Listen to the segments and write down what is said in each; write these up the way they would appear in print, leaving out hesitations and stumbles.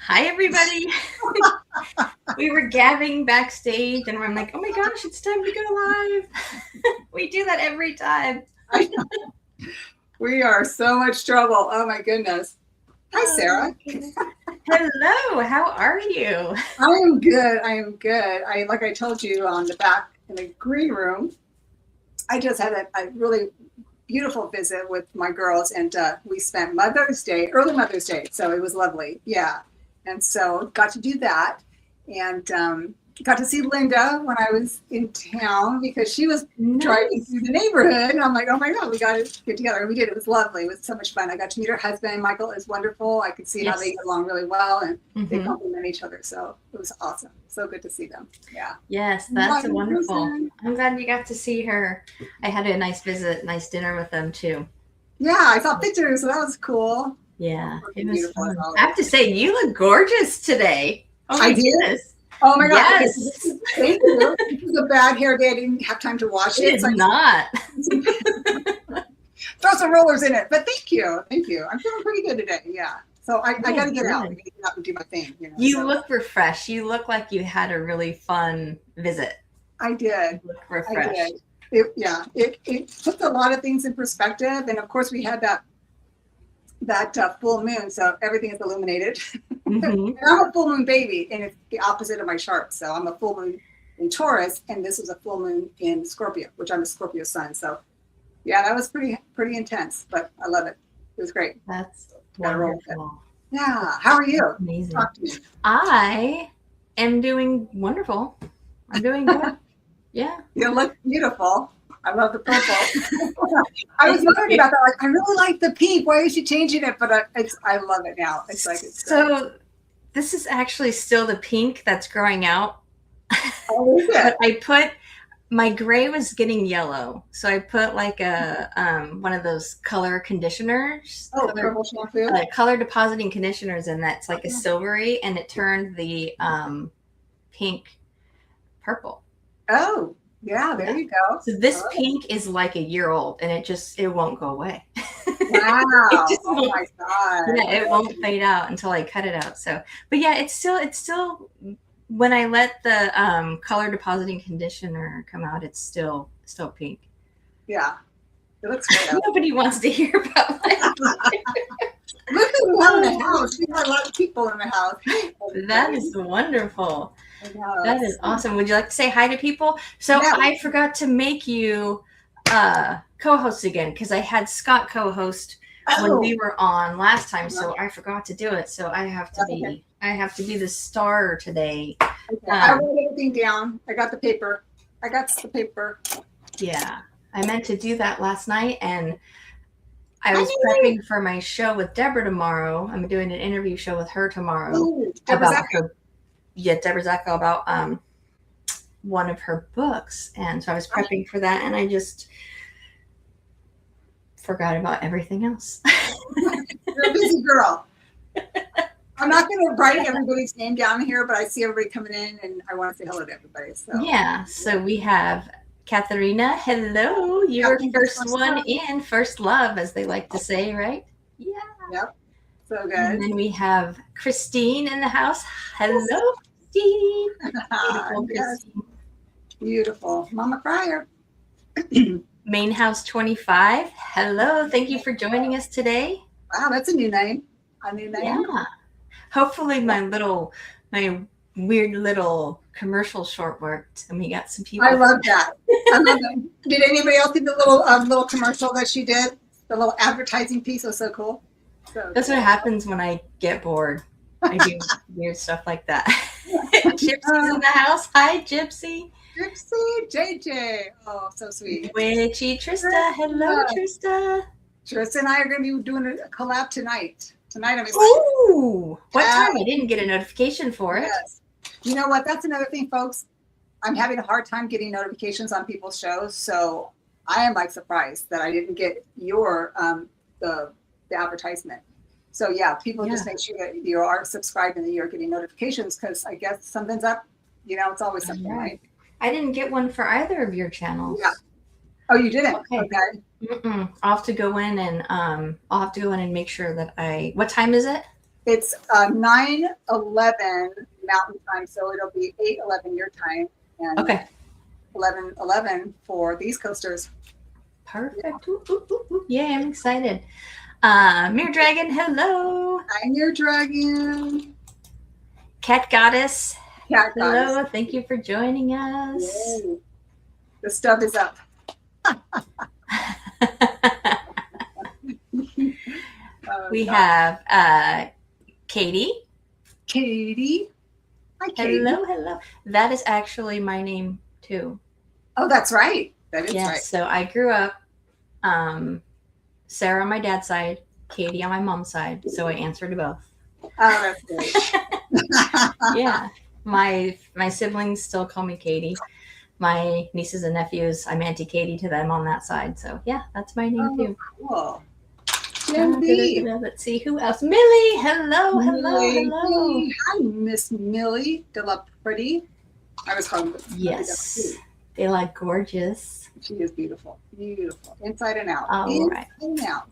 Hi, everybody. We were gabbing backstage, and I'm like, oh my gosh, it's time to go live. We do that every time. I know. We are so much trouble. Oh my goodness. Hi, Sarah. Hello, how are you? I am good. I am good. Like I told you on the back in the green room, I just had a really beautiful visit with my girls, and we spent Mother's Day, early Mother's Day, so it was lovely. Yeah, and so got to do that, and got to see Linda when I was in town because she was driving Nice. through the neighborhood, and I'm like, oh my god, we got to get together. And we did. It was lovely. It was so much fun. I got to meet her husband. Michael is wonderful. I could see how they Yes. get along really well, and they Mm-hmm. complement each other. So it was awesome. So good to see them. Yeah. Yes, Not that's in wonderful. person. I'm glad you got to see her. I had a nice visit, nice dinner with them too. Yeah, I saw pictures, so that was cool. Yeah, it Looking was beautiful as fun. I have to always. say, you look gorgeous today. Oh I my did. goodness. Oh my god. Okay, so Yes, thank you. This is a bad hair day. I didn't have time to wash it it, is so I not. throw some rollers in it. But thank you. Thank you. I'm feeling pretty good today. Yeah. So I Oh, gotta get out. I good. gotta get out and do my thing, You So look refreshed. You look like you had a really fun visit. I did. You look I did. refreshed. It puts a lot of things in perspective. And of course we had that full moon, so everything is illuminated. And Hmm. I'm a full moon baby, and it's the opposite of my chart. So I'm a full moon in Taurus, and this was a full moon in Scorpio, which I'm a Scorpio sun. So yeah, that was pretty intense, but I love it. It was great. That's Gotta roll with it. wonderful. Yeah. How are you? Amazing. Talk to me. I am doing wonderful. I'm doing good. Yeah. You look beautiful. I love the purple. I was Thank wondering you. about that. Like, I really like the pink. Why is she changing it? But I love it now. It's like it's great. So this is actually still the pink that's growing out, Oh, is it? but I put my gray was getting yellow, so I put like a one of those color conditioners, Oh, purple shampoo. color depositing conditioners, and that's like a Oh, silvery, and it turned the pink purple. oh, yeah. There Yeah. you go. So I this love it. pink is like a year old, and it won't go away. It Wow. just Oh won't. my God. Yeah, it won't fade out until I cut it out. So, but yeah, it's still when I let the color depositing conditioner come out, it's still pink. Yeah. It looks great out. Nobody wants to hear about my Look who we have in the house. We got a lot of people in the house. Hey, That everybody. is wonderful. I know, That is awesome. Would you like to say hi to people? So yeah. I forgot to make you co-host again because I had Scott co-host when we Oh, were on last time, so I forgot to do it. So that's okay. I have to be the star today. Okay. I Um, wrote everything down. I got the paper. I got the paper. yeah, I meant to do that last night, and I I was knew prepping for my show with Deborah tomorrow. I'm doing an interview show with her tomorrow oh, Deborah about Zach. her, yeah, Deborah Zacco about one of her books, and so I was prepping for that, and I just forgot about everything else. You're a busy girl. I'm not going to write everybody's name down here, but I see everybody coming in, and I want to say hello to everybody. So Yeah, so we have Katharina. Hello, yeah, you're thank you first so one much. in, first love, as they like to say, right? Yeah. Yep, so And good. then we have Christine in the house. Hello, Christine. Beautiful Yes, Christine. beautiful. Mama Crier. Main House 25. Hello, thank you for joining us today. Wow, that's a new name. A new Yeah. name. Hopefully my weird little commercial short worked and we got some people. I love that. I love that. Did anybody else see the little commercial that she did? The little advertising piece was so cool. So That's cool. what happens when I get bored. I do weird stuff like that. Gypsy's in the house. Hi, Gypsy. Gypsy JJ. Oh, so sweet. Witchy Trista. Hello, Trista. Tristan and I are going to be doing a collab tonight. Tonight, I'm excited. Ooh, what Yeah. time? I didn't get a notification for it. Yes. You know what? That's another thing, folks. I'm having a hard time getting notifications on people's shows, so I am like surprised that I didn't get your the advertisement. So yeah, people just make sure that you are subscribed and that you're getting notifications because I guess something's up. You know, it's always something, right? I didn't get one for either of your channels. Yeah. Oh, you didn't? Okay. I'll have to go in and make sure that I. What time is it? It's 9:11 Mountain Time, so it'll be 8:11 your time, and Okay. 11:11 for the East Coasters. Perfect. Ooh, ooh, ooh, ooh. Yeah, I'm excited. Mirror Dragon, hello. I'm your dragon. Cat Goddess, Cat Goddess. hello. Thank you for joining us. Yay. The stub is up. We have Katie. Katie. Hi, Katie. Hello. That is actually my name too. Oh, that's right. That is yes, right. So I grew up Sarah on my dad's side, Katie on my mom's side. So I answer to both. Oh, that's great. Yeah. My siblings still call me Katie. My nieces and nephews, I'm Auntie Katie to them on that side. So yeah, that's my name too. Cool. Let's see who else. Millie, hello. Hi, Miss Millie de la Pretty. I was calling her. Yes, they like gorgeous. She is beautiful, inside and out. All right.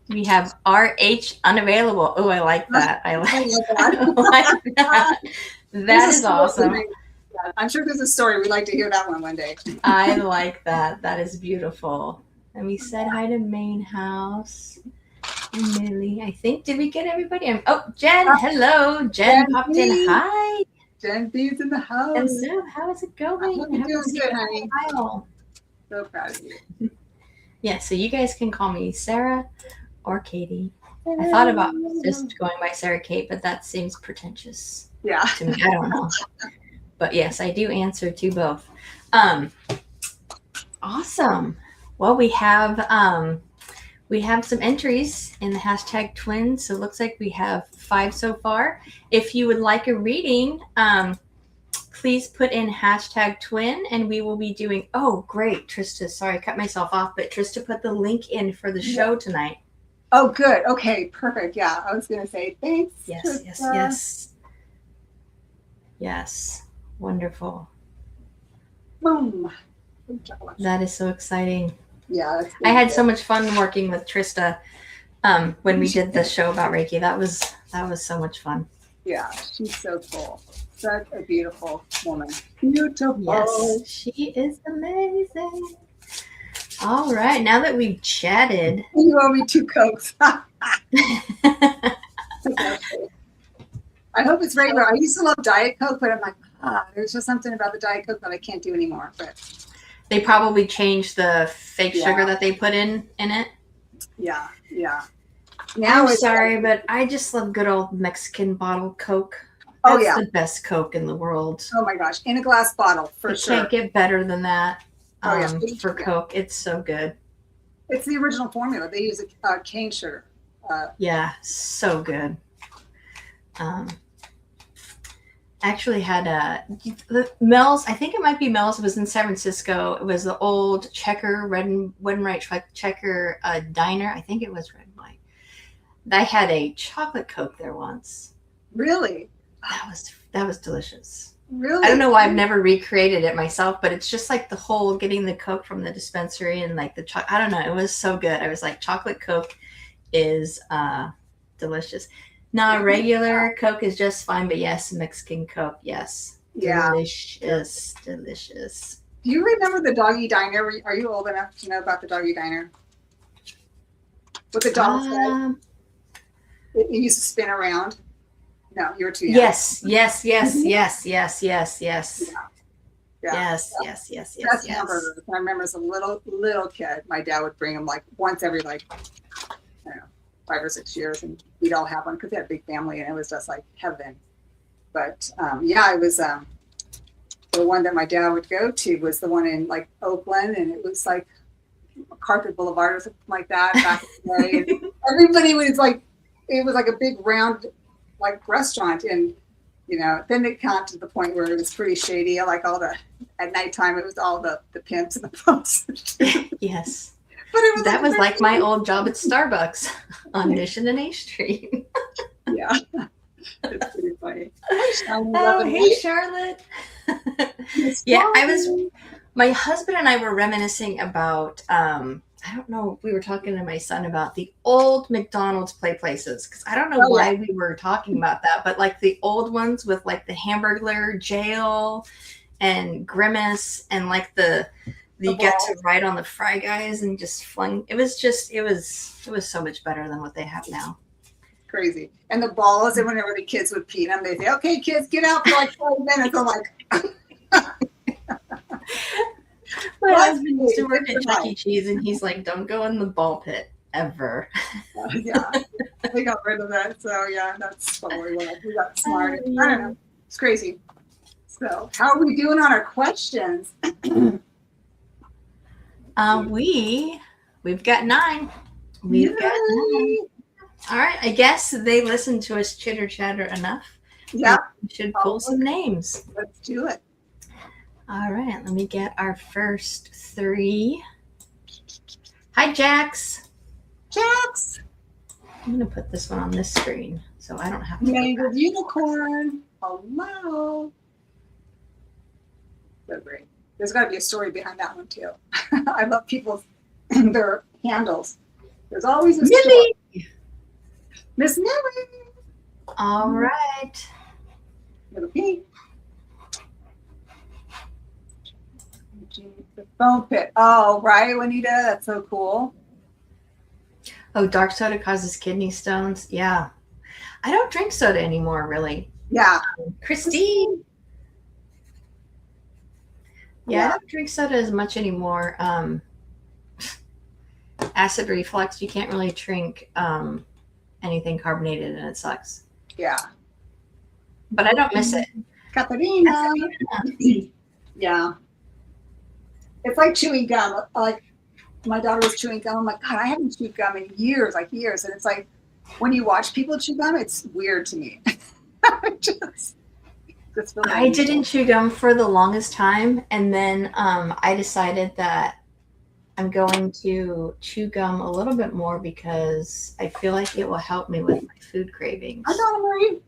We have RH unavailable. Oh, I like that. I like that. That is awesome. I'm sure there's a story. We'd like to hear that one day. I like that. That is beautiful. And we said hi to Main House. And Millie, I think, did we get everybody? Oh, Jen, hello. Jen popped in. Hi. Jen B's in the house. Hello. How is it going? You're doing good, honey. So proud of you. Yeah, so you guys can call me Sarah or Katie. I thought about just going by Sarah Kate, but that seems pretentious. Yeah. To me. I don't know. But yes, I do answer to both. Awesome. Well, we have some entries in the hashtag twin. So it looks like we have 5 so far. If you would like a reading, please put in hashtag twin and we will be doing, oh, great, Trista. Sorry, I cut myself off, but Trista put the link in for the show tonight. Oh, good. Okay, perfect. Yeah, I was going to say thanks. Yes. Wonderful. Boom. That is so exciting. Yeah. I had so much fun working with Trista when we did the show about Reiki. That was so much fun. Yeah, she's so cool. Such a beautiful woman. Beautiful. Yes, she is amazing. All right, now that we've chatted. You owe me 2 Cokes. I hope it's regular. I used to love Diet Coke, but I'm like, there's just something about the Diet Coke that I can't do anymore. But they probably changed the fake sugar that they put in it. Yeah. Now I'm sorry, but I just love good old Mexican bottle Coke. That's the best Coke in the world. Oh my gosh, in a glass bottle for sure. Can't get better than that. For Coke, it's so good. It's the original formula. They use cane sugar. Yeah, so good. Actually had Mel's. I think it might be Mel's. It was in San Francisco. It was the old red and white checker diner. I think it was red and white. I had a chocolate Coke there once. Really? That was delicious. Really? I don't know why I've never recreated it myself, but it's just like the whole getting the Coke from the dispensary and like the I don't know. It was so good. I was like, chocolate Coke is delicious. Now, regular Coke is just fine, but yes, Mexican Coke, yes. Yeah. Delicious. Do you remember the Doggy Diner? Are you old enough to know about the Doggy Diner? With the dog's head? It used to spin around. No, you were too young. Yes. Yes. Yes. Hamburgers. I remember as a little kid, my dad would bring them like once every I don't know, 5 or 6 years, and we'd all have one because we had a big family, and it was just like heaven. But it was the one that my dad would go to was the one in like Oakland, and it was like Carpet Boulevard or something like that back in the day. And everybody was like, it was like a big round like restaurant, and then it got to the point where it was pretty shady. Like at nighttime, it was all the pimps and the prostitutes. Yes. But that was like my old job at Starbucks on Mission and A Street. Yeah. It's pretty funny. Hey, Charlotte. Yeah, my husband and I were reminiscing about I don't know. We were talking to my son about the old McDonald's play places because I don't know Oh yeah, why we were talking about that, but like the old ones with like the Hamburglar jail and Grimace and like the the you get to balls, ride on the Fry Guys and just fling. It was so much better than what they have now. crazy. And the balls, and whenever the kids would pee them, they say, "Okay, kids, get out for like 5 minutes." I'm like, My "What?" husband used to work at Chuck E. Cheese, and he's like, "Don't go in the ball pit ever." Yeah, they got rid of that. So yeah, that's probably what we got smart. I don't know. It's crazy. So how are we doing on our questions? We've got 9. We've got 9. Yay! All right, I guess they listened to us chitter chatter enough. Yeah, We should pull some names. let's do it. All right, let me get our first 3. Hi, Jax. Jax, I'm going to put this one on this screen so I don't have to. mangled unicorn. Hello. So great. There's got to be a story behind that one too. I love people's their handles. There's always a story. Millie. Miss Millie. All right. Little P. The foam pit. Oh, right, Juanita. That's so cool. Oh, dark soda causes kidney stones. Yeah. I don't drink soda anymore, really. Yeah. Christine. Yeah, I don't drink soda as much anymore. Acid reflux, you can't really drink anything carbonated and it sucks. Yeah. But I don't miss it. Katarina. Yeah. It's like chewing gum. Like my daughter was chewing gum. I'm like, God, I haven't chewed gum in years, like years. And it's like when you watch people chew gum, it's weird to me. just really I didn't chew gum for the longest time, and then I decided that I'm going to chew gum a little bit more because I feel like it will help me with my food cravings. I know, Marie.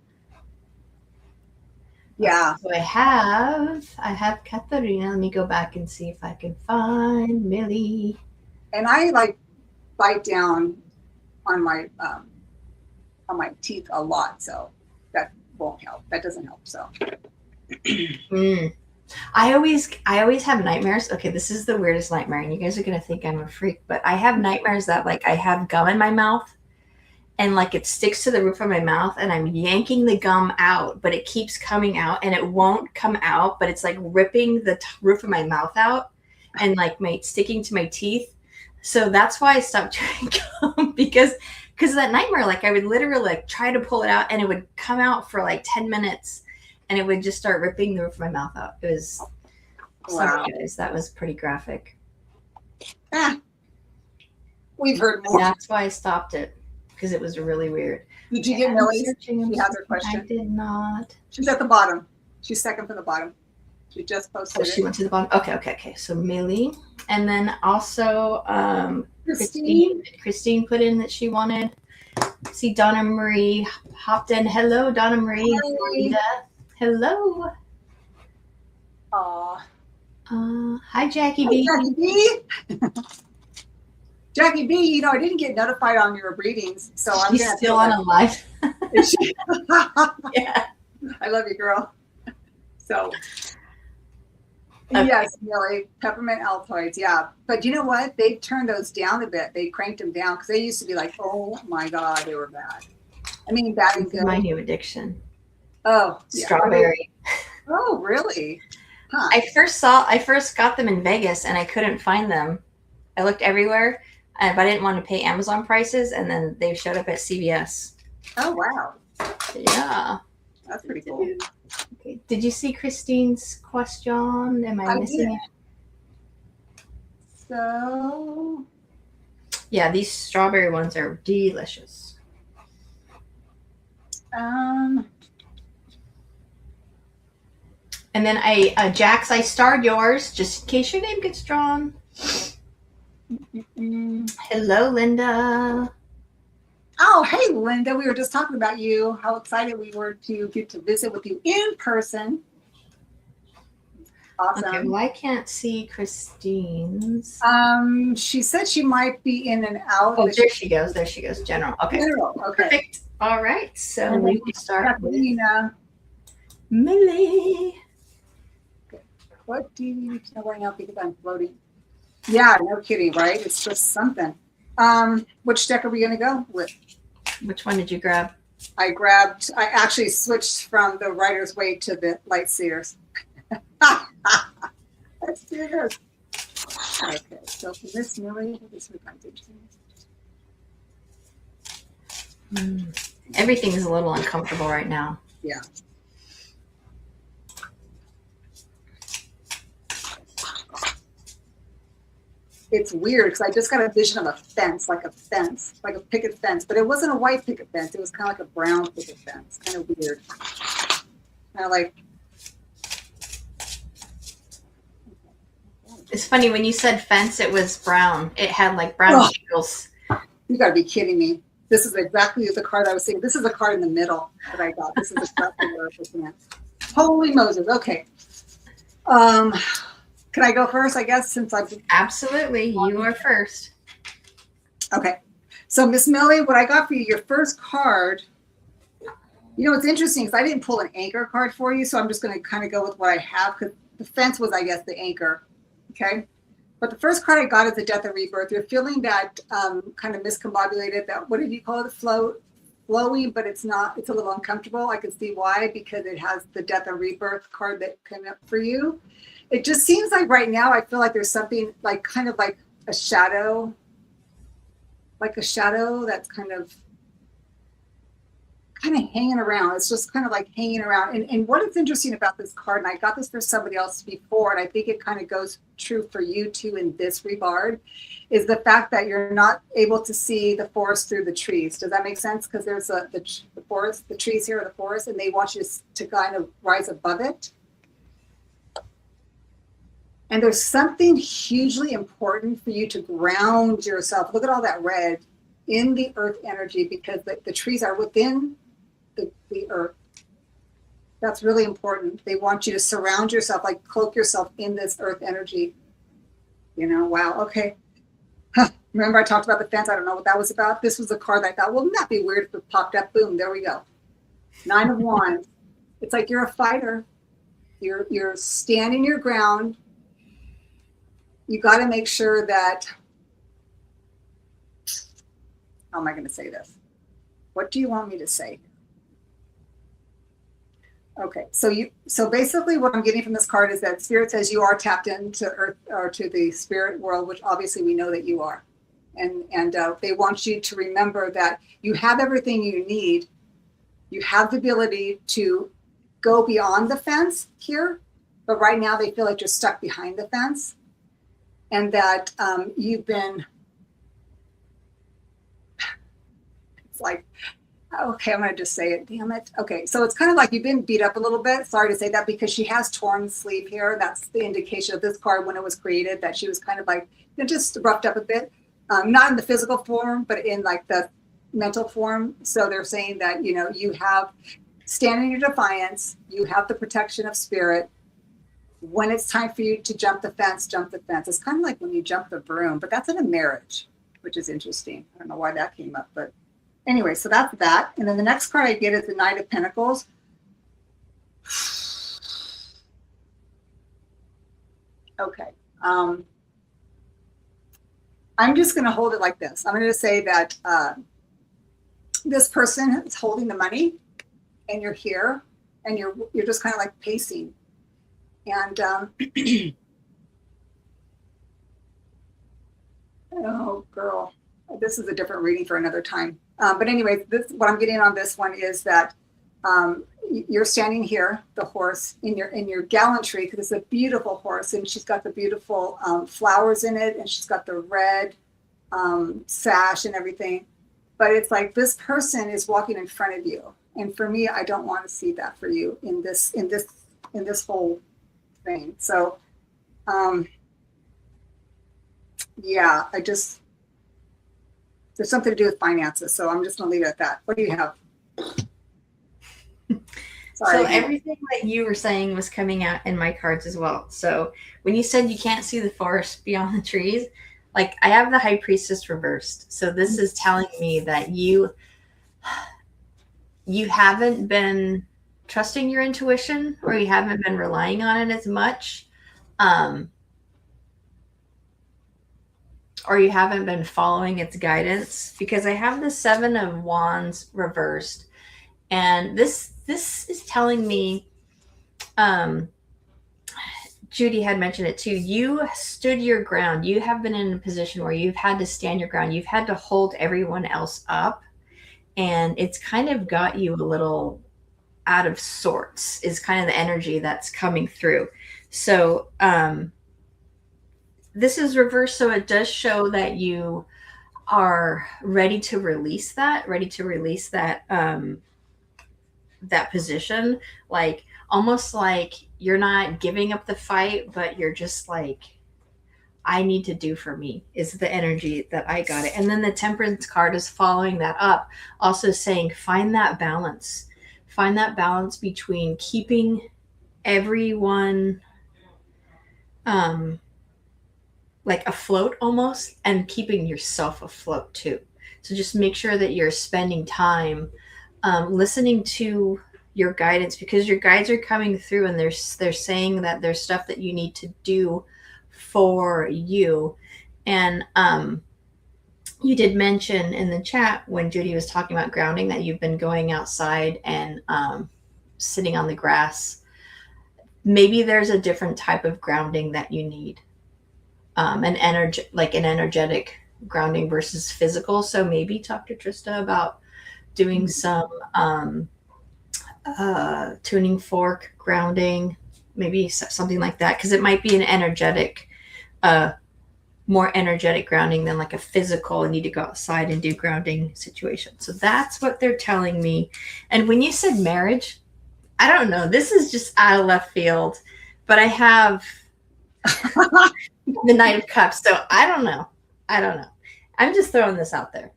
Yeah. So I have Katarina. Let me go back and see if I can find Millie. And I like bite down on my teeth a lot, so that won't help. That doesn't help. So I always have nightmares. Okay, this is the weirdest nightmare, and you guys are gonna think I'm a freak, but I have nightmares that like I have gum in my mouth and like it sticks to the roof of my mouth and I'm yanking the gum out, but it keeps coming out and it won't come out, but it's like ripping the roof of my mouth out and like sticking to my teeth. So that's why I stopped chewing gum because of that nightmare. Like I would literally like try to pull it out and it would come out for like 10 minutes and it would just start ripping the roof of my mouth out. It was sorry guys, that was pretty graphic. We've heard more. That's why I stopped it because it was really weird. Did you get Millie's? She has her question. I did not. She's at the bottom. She's second from the bottom. She just posted. Oh, she went to the bottom. Okay. So Millie, and then also Christine put in that she wanted. See Donna Marie hopped in. Hello, Donna Marie. Hi. Hello. Aw. Hi, Jackie B. Jackie B. Jackie B, you know, I didn't get notified on your readings, so I'm She's still on a live. Yeah. I love you, girl. So, okay. Yes, Millie, peppermint Altoids, yeah. But you know what? They've turned those down a bit. They cranked them down because they used to be like, oh my God, they were bad. I mean, bad and good. My new addiction. Oh, strawberry. Yeah. Oh, really? Huh. I first got them in Vegas and I couldn't find them. I looked everywhere, but I didn't want to pay Amazon prices, and then they showed up at CVS. Oh, wow. Yeah. That's pretty cool. Okay. Did you see Christine's question? Am I missing it? So. Yeah, these strawberry ones are delicious. And then Jax, I starred yours just in case your name gets drawn. Hello, Linda. Oh, hey, Linda. We were just talking about you, how excited we were to get to visit with you in person. Okay, Awesome. well, I can't see Christine's. She said she might be in and out, Oh, but there she's she goes. There she goes. General. Okay. general. Okay. Perfect. All right. So And then we will start with Kathleen, Millie. what do you need to know right now because I'm floating? Yeah, no kidding, right? It's just something. Which deck are we going to go with? Which one did you grab? I actually switched from the Rider's Way to the Light Seers. Let's do this. Okay, so for Miss Millie, this would be interesting. Everything is a little uncomfortable right now. Yeah. It's weird because I just got a vision of a fence, like a picket fence, but it wasn't a white picket fence. It was kind of like a brown picket fence. Kind of weird. Kind of like. It's funny when you said fence, it was brown. It had like brown shingles. You got to be kidding me. This is exactly the card I was saying. This is the card in the middle that I got. This is exactly what I was looking at. Holy Moses. Okay. Can I go first, I guess, since I've... Absolutely. You are first. Okay. So, Miss Millie, what I got for you, your first card, you know, it's interesting because I didn't pull an anchor card for you, so I'm just going to kind of go with what I have because the fence was, I guess, the anchor. Okay. But the first card I got is the Death and Rebirth. You're feeling that kind of miscombobulated, that, what did you call it? Flowy, but it's not, it's a little uncomfortable. I can see why, because it has the Death and Rebirth card that came up for you. It just seems like right now, I feel like there's something like kind of like a shadow that's kind of hanging around. It's just kind of like hanging around. And what is interesting about this card, and I got this for somebody else before, and I think it kind of goes true for you too in this regard, is the fact that you're not able to see the forest through the trees. Does that make sense? Because there's the forest, the trees here are the forest, and they want you to kind of rise above it. And there's something hugely important for you to ground yourself. Look at all that red in the earth energy, because the trees are within the earth. That's really important. They want you to surround yourself, like cloak yourself in this earth energy. You know, wow, okay. Remember I talked about the fence? I don't know what that was about. This was a card that I thought, wouldn't that be weird if it popped up? Boom, there we go. 9 of Wands. It's like you're a fighter. You're standing your ground. You got to make sure that, how am I going to say this? What do you want me to say? Okay, so basically what I'm getting from this card is that Spirit says you are tapped into Earth, or to the spirit world, which obviously we know that you are. And they want you to remember that you have everything you need. You have the ability to go beyond the fence here, but right now they feel like you're stuck behind the fence. And that you've been, it's like, okay, I'm going to just say it. Damn it. Okay, so it's kind of like you've been beat up a little bit. Sorry to say that, because she has torn sleeve here. That's the indication of this card when it was created, that she was kind of like, you know, just roughed up a bit. Not in the physical form, but in like the mental form. So they're saying that, you know, you have, standing your defiance, you have the protection of spirit. When it's time for you to jump the fence, jump the fence. It's kind of like when you jump the broom, but that's in a marriage, which is interesting. I don't know why that came up, but anyway, so that's that. And then the next card I get is the Knight of Pentacles. Okay. I'm just going to hold it like this. I'm going to say that this person is holding the money, and you're here, and you're just kind of like pacing. And oh, girl, this is a different reading for another time. But anyway, what I'm getting on this one is that you're standing here, the horse, in your gallantry, because it's a beautiful horse, and she's got the beautiful flowers in it, and she's got the red sash and everything. But it's like this person is walking in front of you, and for me, I don't want to see that for you in this whole thing. So yeah, there's something to do with finances, so I'm just gonna leave it at that. What do you have? So Sorry. everything that you were saying was coming out in my cards as well. So when you said you can't see the forest beyond the trees, like I have the high priestess reversed. So this is telling me that you haven't been trusting your intuition, or you haven't been relying on it as much. Um, or you haven't been following its guidance, because I have the 7 of Wands reversed, and this is telling me, um, Judy had mentioned it too. You stood your ground. You have been in a position where you've had to stand your ground. You've had to hold everyone else up, and it's kind of got you a little out of sorts. Is kind of the energy that's coming through. So this is reversed, so it does show that you are ready to release that, that position, like almost like you're not giving up the fight, but you're just like, I need to do for me, is the energy that I got it. And then the Temperance card is following that up, also saying find that balance. Find that balance between keeping everyone um like afloat almost, and keeping yourself afloat too. So just make sure that you're spending time listening to your guidance, because your guides are coming through, and they're saying that there's stuff that you need to do for you. And you did mention in the chat when Judy was talking about grounding that you've been going outside and sitting on the grass. Maybe there's a different type of grounding that you need, an energetic grounding versus physical. So maybe talk to Trista about doing some tuning fork grounding, maybe something like that, because it might be an energetic, more energetic grounding than like a physical and need to go outside and do grounding situation. So that's what they're telling me. And when you said marriage, I don't know, this is just out of left field, but I have the Knight of Cups, so I don't know. I'm just throwing this out there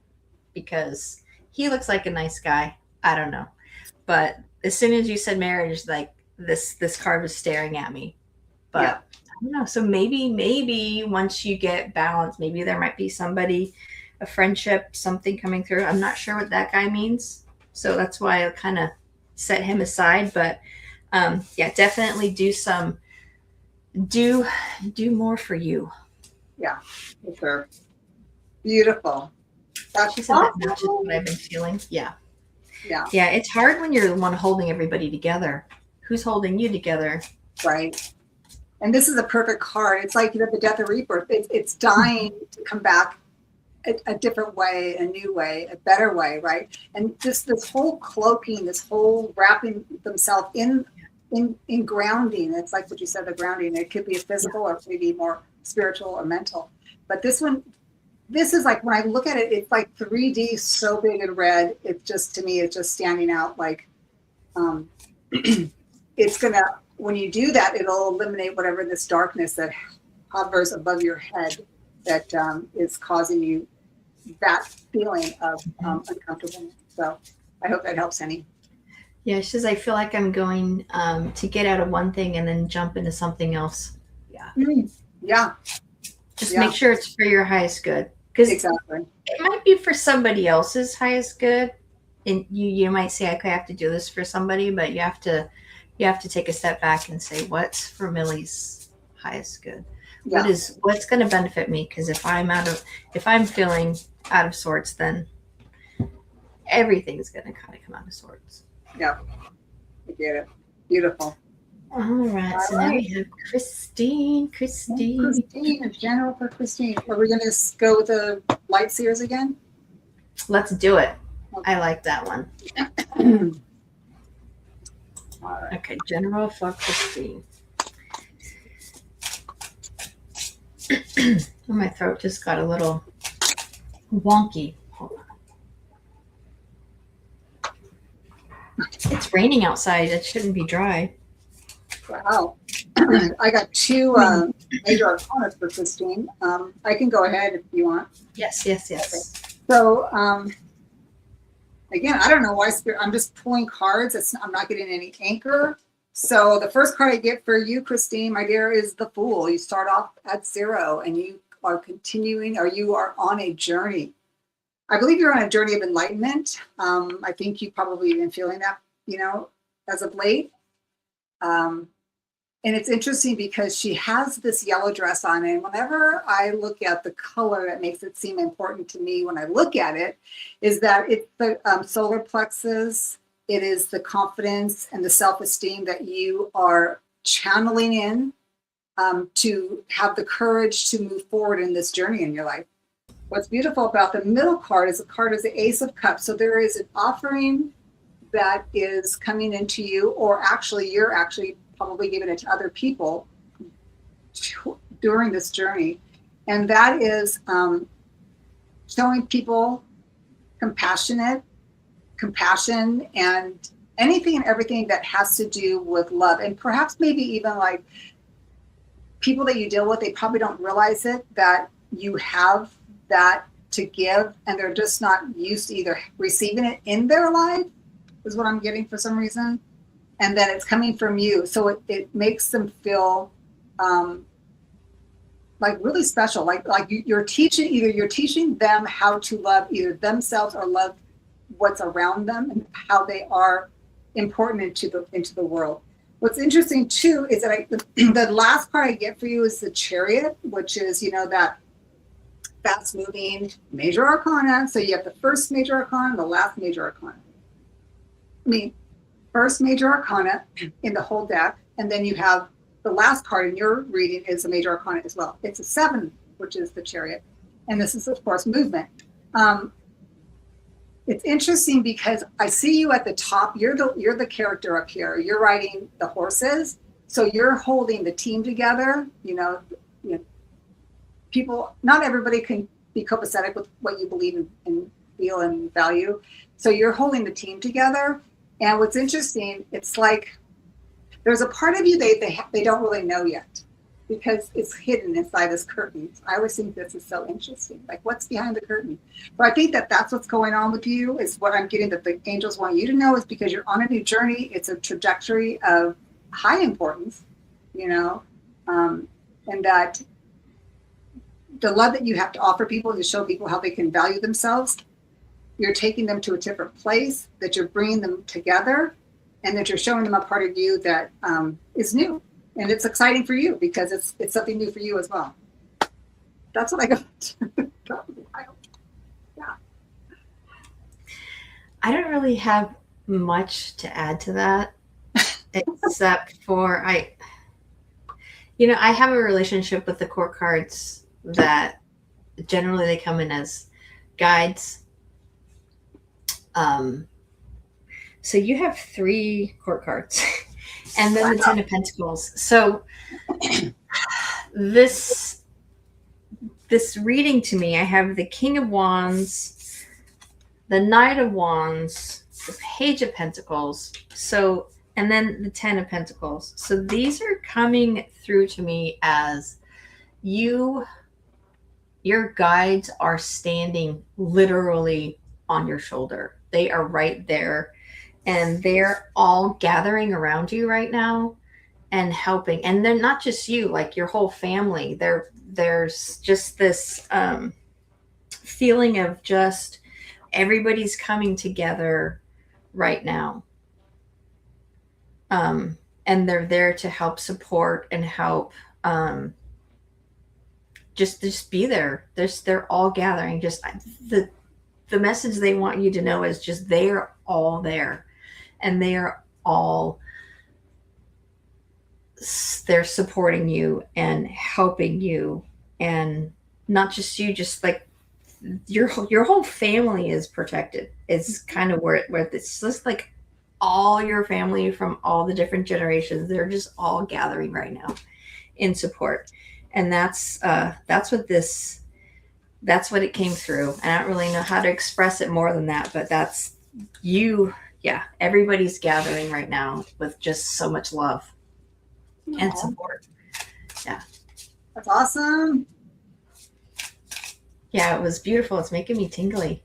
because he looks like a nice guy. I don't know, but as soon as you said marriage, like this card was staring at me. But yeah. I don't know. So maybe once you get balance, maybe there might be somebody, a friendship, something coming through. I'm not sure what that guy means, so that's why I kind of set him aside. But yeah, definitely do more for you. Yeah, for sure. Beautiful. That's she said awesome. That matches what I've been feeling. Yeah. It's hard when you're the one holding everybody together. Who's holding you together? Right. And this is a perfect card. It's like the death of rebirth. It's dying to come back a different way, a new way, a better way, right? And just this whole cloaking, this whole wrapping themselves in grounding. It's like what you said, the grounding. It could be a physical or maybe more spiritual or mental. But this is like, when I look at it, it's like 3D, so big and red. It's just, to me, it's just standing out like, it's gonna, when you do that, it'll eliminate whatever this darkness that hovers above your head that is causing you that feeling of uncomfortableness. So I hope that helps, Henny. Yeah, she says, I feel like I'm going to get out of one thing and then jump into something else. Yeah. Yeah. Just make sure it's for your highest good. Because exactly. It might be for somebody else's highest good. And you might say, okay, I have to do this for somebody, but you have to take a step back and say, what's for Millie's highest good? Yeah. What's going to benefit me? Because if I'm feeling out of sorts, then everything's going to kind of come out of sorts. Yeah, I get it. Beautiful. All right. Now we have Christine. Christine, a general for Christine. Are we going to go with the light seers again? Let's do it. Okay. I like that one. All right. Okay, general for Christine. My throat just got a little wonky. Hold on. It's raining outside. It shouldn't be dry. Wow. I got 2 major arcana for Christine. I can go ahead if you want. Yes. Okay. So Again, I don't know why Spirit, I'm just pulling cards. I'm not getting any anchor. So the first card I get for you, Christine, my dear, is the Fool. You start off at 0 and you are continuing, or you are on a journey. I believe you're on a journey of enlightenment. I think you've probably been feeling that, as of late. And it's interesting because she has this yellow dress on. And whenever I look at the color that makes it seem important to me when I look at it, is that it's the solar plexus. It is the confidence and the self-esteem that you are channeling in to have the courage to move forward in this journey in your life. What's beautiful about the middle card is the Ace of Cups. So there is an offering that is coming into you, or actually you're actually probably giving it to other people during this journey. And that is showing people compassion and anything and everything that has to do with love. And perhaps maybe even like people that you deal with, they probably don't realize it, that you have that to give, and they're just not used to either receiving it in their life, is what I'm getting for some reason. And then it's coming from you. So it makes them feel like really special. Like you're teaching them how to love either themselves or love what's around them and how they are important into the world. What's interesting too is that the last part I get for you is the Chariot, which is, that fast moving major arcana. So you have the first major arcana and the last major arcana. First major arcana in the whole deck, and then you have the last card in your reading is a major arcana as well. It's a 7, which is the Chariot, and this is of course movement. It's interesting because I see you at the top. You're the character up here. You're riding the horses, so you're holding the team together. People. Not everybody can be copacetic with what you believe in and feel and value. So you're holding the team together. And what's interesting, it's like there's a part of you they don't really know yet because it's hidden inside this curtain. I always think this is so interesting. Like, what's behind the curtain? But I think that's what's going on with you, is what I'm getting that the angels want you to know, is because you're on a new journey. It's a trajectory of high importance, and that the love that you have to offer people to show people how they can value themselves, you're taking them to a different place, that you're bringing them together, and that you're showing them a part of you that is new. And it's exciting for you because it's something new for you as well. That's what I got. Yeah. I don't really have much to add to that, except for I have a relationship with the court cards that generally they come in as guides. So you have 3 court cards and then the 10 of Pentacles. So this reading to me, I have the King of Wands, the Knight of Wands, the Page of Pentacles, and then the 10 of Pentacles. So these are coming through to me as your guides are standing literally on your shoulder. They are right there, and they're all gathering around you right now and helping. And they're not just you, like your whole family. There's just this feeling of just everybody's coming together right now. And they're there to help support and help just be there. They're all gathering. Just the message they want you to know is just they're all there, and they're supporting you and helping you, and not just you, just like your whole family is protected. It's kind of where it's just like all your family from all the different generations. They're just all gathering right now in support, and that's what it came through. And I don't really know how to express it more than that, but that's you. Yeah, everybody's gathering right now with just so much love and support. Yeah. That's awesome. Yeah, it was beautiful. It's making me tingly.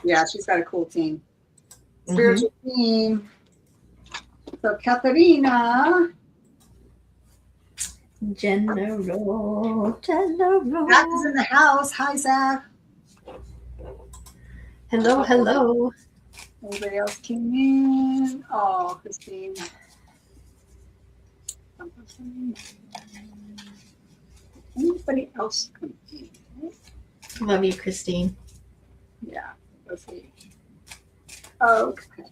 Yeah, she's got a cool team. Mm-hmm. Spiritual team. So Katharina. General. Zach is in the house. Hi, Zach. Hello, hello. Anybody else came in? Oh, Christine. Anybody else come in? Love you, Christine. Yeah, let's see. Okay.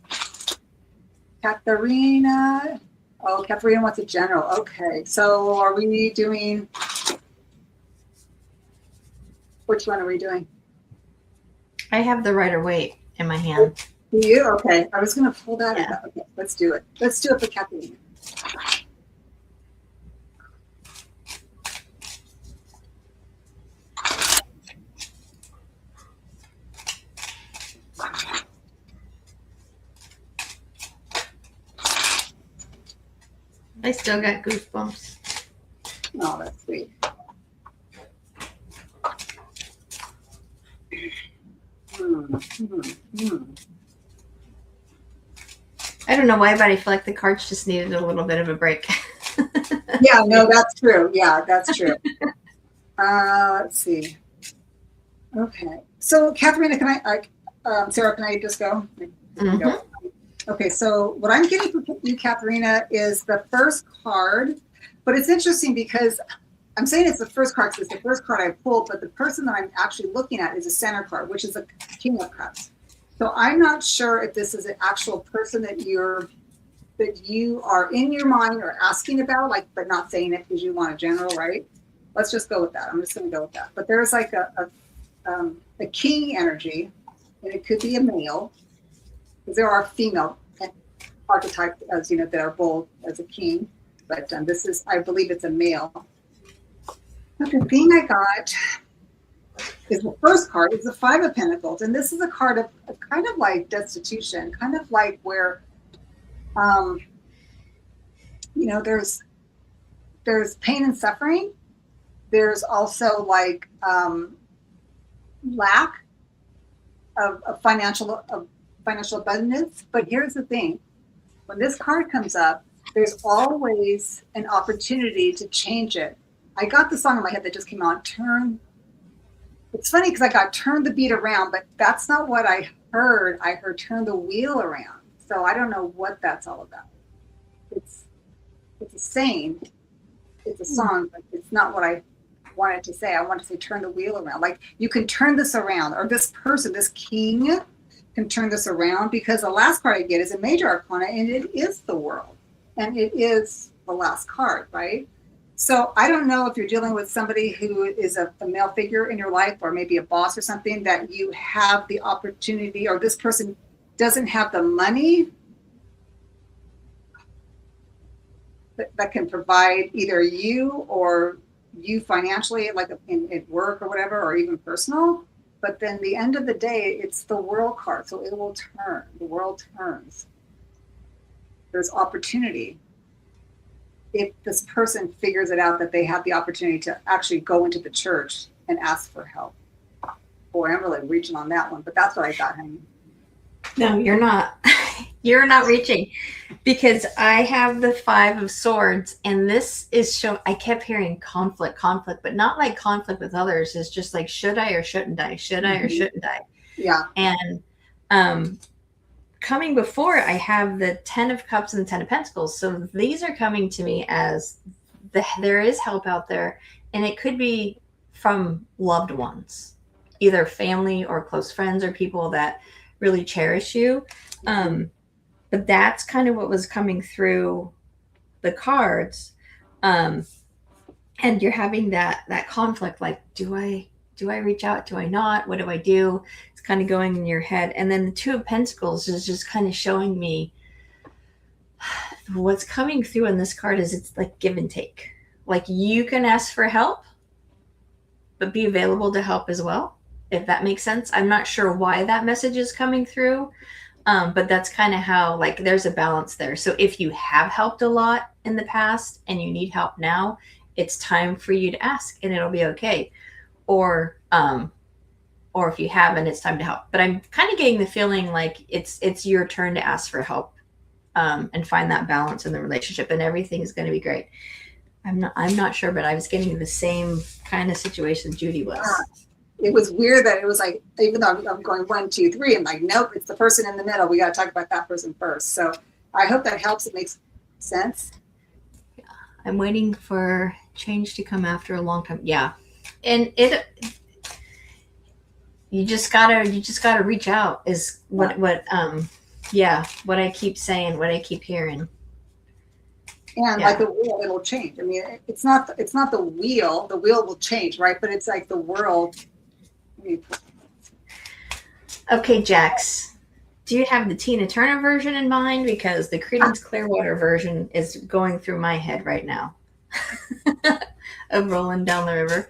Katharina. Oh, Katharina wants a general. Okay, so are we doing, which one are we doing? I have the Rider-Waite in my hand. Do you? Okay, I was going to pull that. Yeah. Okay, let's do it. Let's do it for Katharina. I still got goosebumps. Oh, that's sweet. I don't know why, but I feel like the cards just needed a little bit of a break. Yeah, no, that's true. Yeah, that's true. Let's see. Okay, so Katharina, can Sarah, can I just go? Mm-hmm. Okay, so what I'm getting from you, Katharina, is the first card, but it's interesting because I'm saying it's the first card because it's the first card I pulled, but the person that I'm actually looking at is a center card, which is a King of Cups. So I'm not sure if this is an actual person that you are in your mind or asking about, like, but not saying it because you want a general, right? Let's just go with that. I'm just going to go with that. But there's like a king energy, and it could be a male, because there are female archetypes, as you know, that are bold as a king. But this is, I believe, it's a male. But the thing I got is the first card is the Five of Pentacles, and this is a card of kind of like destitution, kind of like where, you know, there's pain and suffering. There's also like lack of financial abundance. But here's the thing: when this card comes up, there's always an opportunity to change it. I got the song in my head that just came on. It's funny because I got turn the beat around, but that's not what I heard. I heard turn the wheel around. So I don't know what that's all about. It's a saying, it's a song, but it's not what I wanted to say. I wanted to say turn the wheel around. Like, you can turn this around, or this person, this king, can turn this around, because the last card I get is a major arcana, and it is the world, and it is the last card, right? So I don't know if you're dealing with somebody who is a male figure in your life, or maybe a boss or something, that you have the opportunity, or this person doesn't have the money that can provide either you or you financially, like in work or whatever, or even personal. But then the end of the day, it's the world card. So it will turn. The world turns. There's opportunity. If this person figures it out that they have the opportunity to actually go into the church and ask for help. Boy, I'm really reaching on that one, but that's what I got, honey. No, you're not. You're not reaching, because I have the Five of Swords, and this is show. I kept hearing conflict, but not like conflict with others. It's just like, should I or shouldn't I? Should I or shouldn't I? Yeah. And coming before, I have the Ten of Cups and the Ten of Pentacles. So these are coming to me as there is help out there, and it could be from loved ones, either family or close friends or people that really cherish you. But that's kind of what was coming through the cards. And you're having that conflict, like, do I reach out? Do I not? What do I do? It's kind of going in your head. And then the Two of Pentacles is just kind of showing me what's coming through in this card is it's like give and take. Like, you can ask for help, but be available to help as well, if that makes sense. I'm not sure why that message is coming through. But that's kind of how, like, there's a balance there. So if you have helped a lot in the past and you need help now, it's time for you to ask, and it'll be okay. Or or if you haven't, it's time to help. But I'm kind of getting the feeling like it's your turn to ask for help, and find that balance in the relationship, and everything is going to be great. I'm not sure, but I was getting the same kind of situation Judy was. It was weird that it was like, even though I'm going 1, 2, 3, I'm like, nope, it's the person in the middle. We got to talk about that person first. So I hope that helps. It makes sense. Yeah. I'm waiting for change to come after a long time. Yeah. And you just gotta reach out is what I keep saying, what I keep hearing. And like the wheel, it'll change. I mean, it's not the wheel. The wheel will change, right? But it's like the world. Okay, Jax, do you have the Tina Turner version in mind? Because the Creedence Clearwater version is going through my head right now. Of rolling down the river.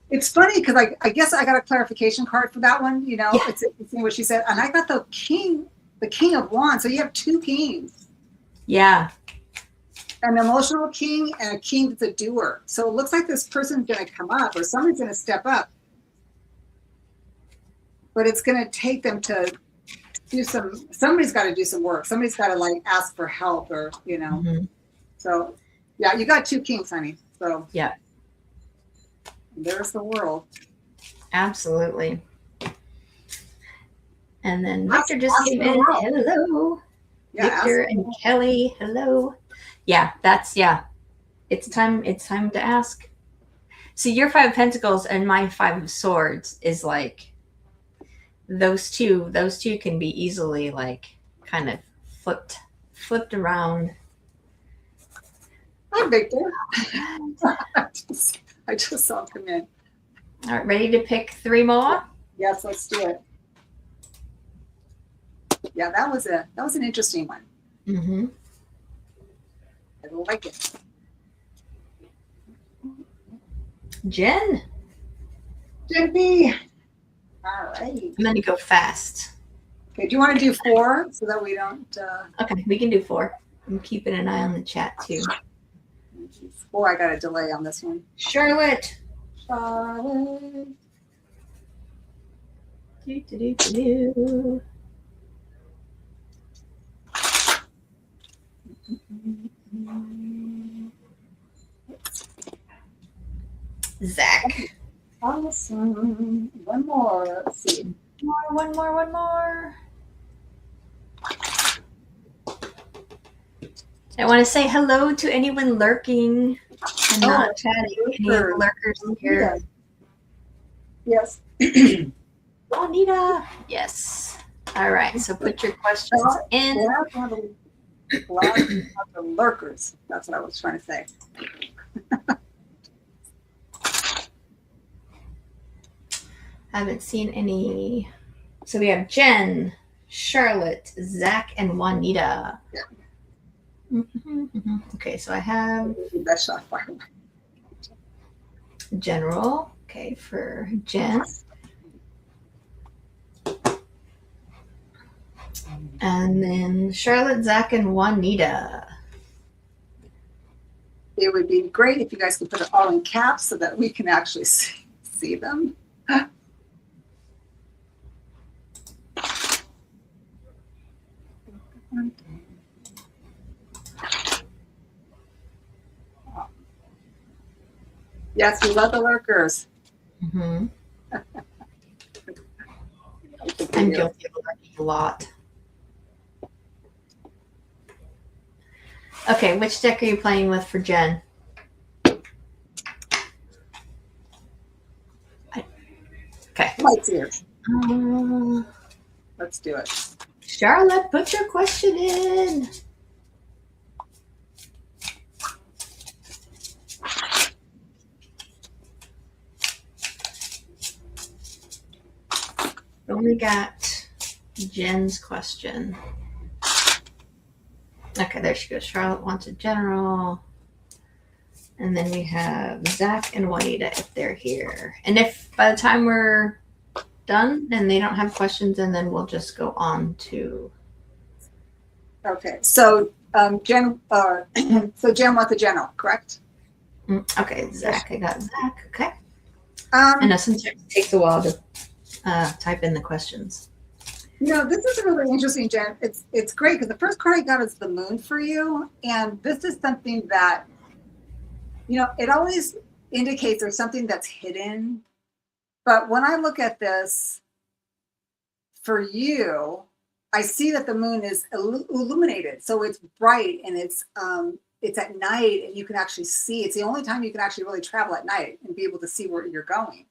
It's funny because I guess I got a clarification card for that one. It's what she said, and I got the king of wands. So you have 2 kings. Yeah. An emotional king and a king that's a doer. So it looks like this person's going to come up, or somebody's going to step up, but it's going to take them to do somebody's got to do some work. Somebody's got to like ask for help, or Mm-hmm. So yeah, you got 2 kings, honey. So yeah, there's the world. Absolutely. And then Victor just came in. Hello. Yeah, Victor and Kelly. Hello. Yeah, it's time to ask. See, your 5 of Pentacles and my 5 of Swords is like those two can be easily like kind of flipped around. Hi, Victor. I just saw him come in. All right, ready to pick 3 more? Yes, let's do it. Yeah, that was an interesting one. Mm-hmm. I like it. Jen B. All right. I'm going to go fast. Okay, do you want to do 4 so that we don't... Okay, we can do 4. I'm keeping an eye on the chat, too. 4, I got a delay on this one. Charlotte. Do. Zach. Awesome. One more. Let's see. One more. I want to say hello to anyone lurking and not chatting. Any lurkers here? Yes. Juanita. Yes. All right. So put your questions in. The lurkers. That's what I was trying to say. I haven't seen any. So we have Jen, Charlotte, Zach, and Juanita. Yeah. Mm-hmm. Okay, so I have general. Okay, for Jen. And then Charlotte, Zach, and Juanita. It would be great if you guys could put it all in caps so that we can actually see them. Yes, we love the lurkers. Mm-hmm. I'm guilty of lurking a lot. Okay, which deck are you playing with for Jen? Okay. Let's do it. Charlotte, put your question in. Only got Jen's question. Okay, there she goes. Charlotte wants a general. And then we have Zach and Juanita if they're here. And if by the time we're done and they don't have questions, and then we'll just go on to... Okay, so Jen wants a general, correct? Okay, Zach. I got Zach. Okay. I know sometimes it takes a while to type in the questions. This is really interesting, Jen. It's great because the first card I got is the moon for you. And this is something that, it always indicates there's something that's hidden. But when I look at this for you, I see that the moon is illuminated. So it's bright and it's at night and you can actually see. It's the only time you can actually really travel at night and be able to see where you're going.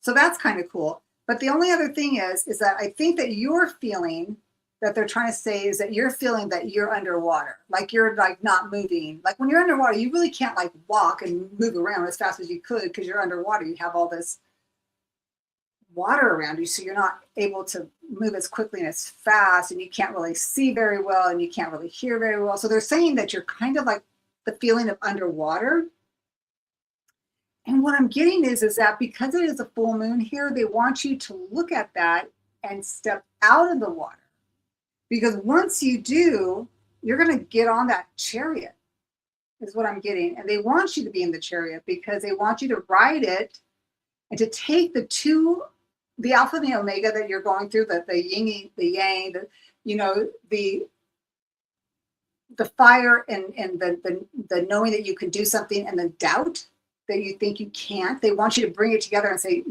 So that's kind of cool. But the only other thing is that I think that you're feeling that they're trying to say is that you're feeling that you're underwater, like you're like not moving. Like when you're underwater, you really can't like walk and move around as fast as you could because you're underwater. You have all this water around you, so you're not able to move as quickly and as fast, and you can't really see very well and you can't really hear very well. So they're saying that you're kind of like the feeling of underwater. And what I'm getting is that because it is a full moon here, they want you to look at that and step out of the water. Because once you do, you're going to get on that chariot, is what I'm getting. And they want you to be in the chariot because they want you to ride it and to take the alpha and the omega that you're going through, the yin, the yang, the fire and the knowing that you can do something and the doubt that you think you can't. They want you to bring it together and say,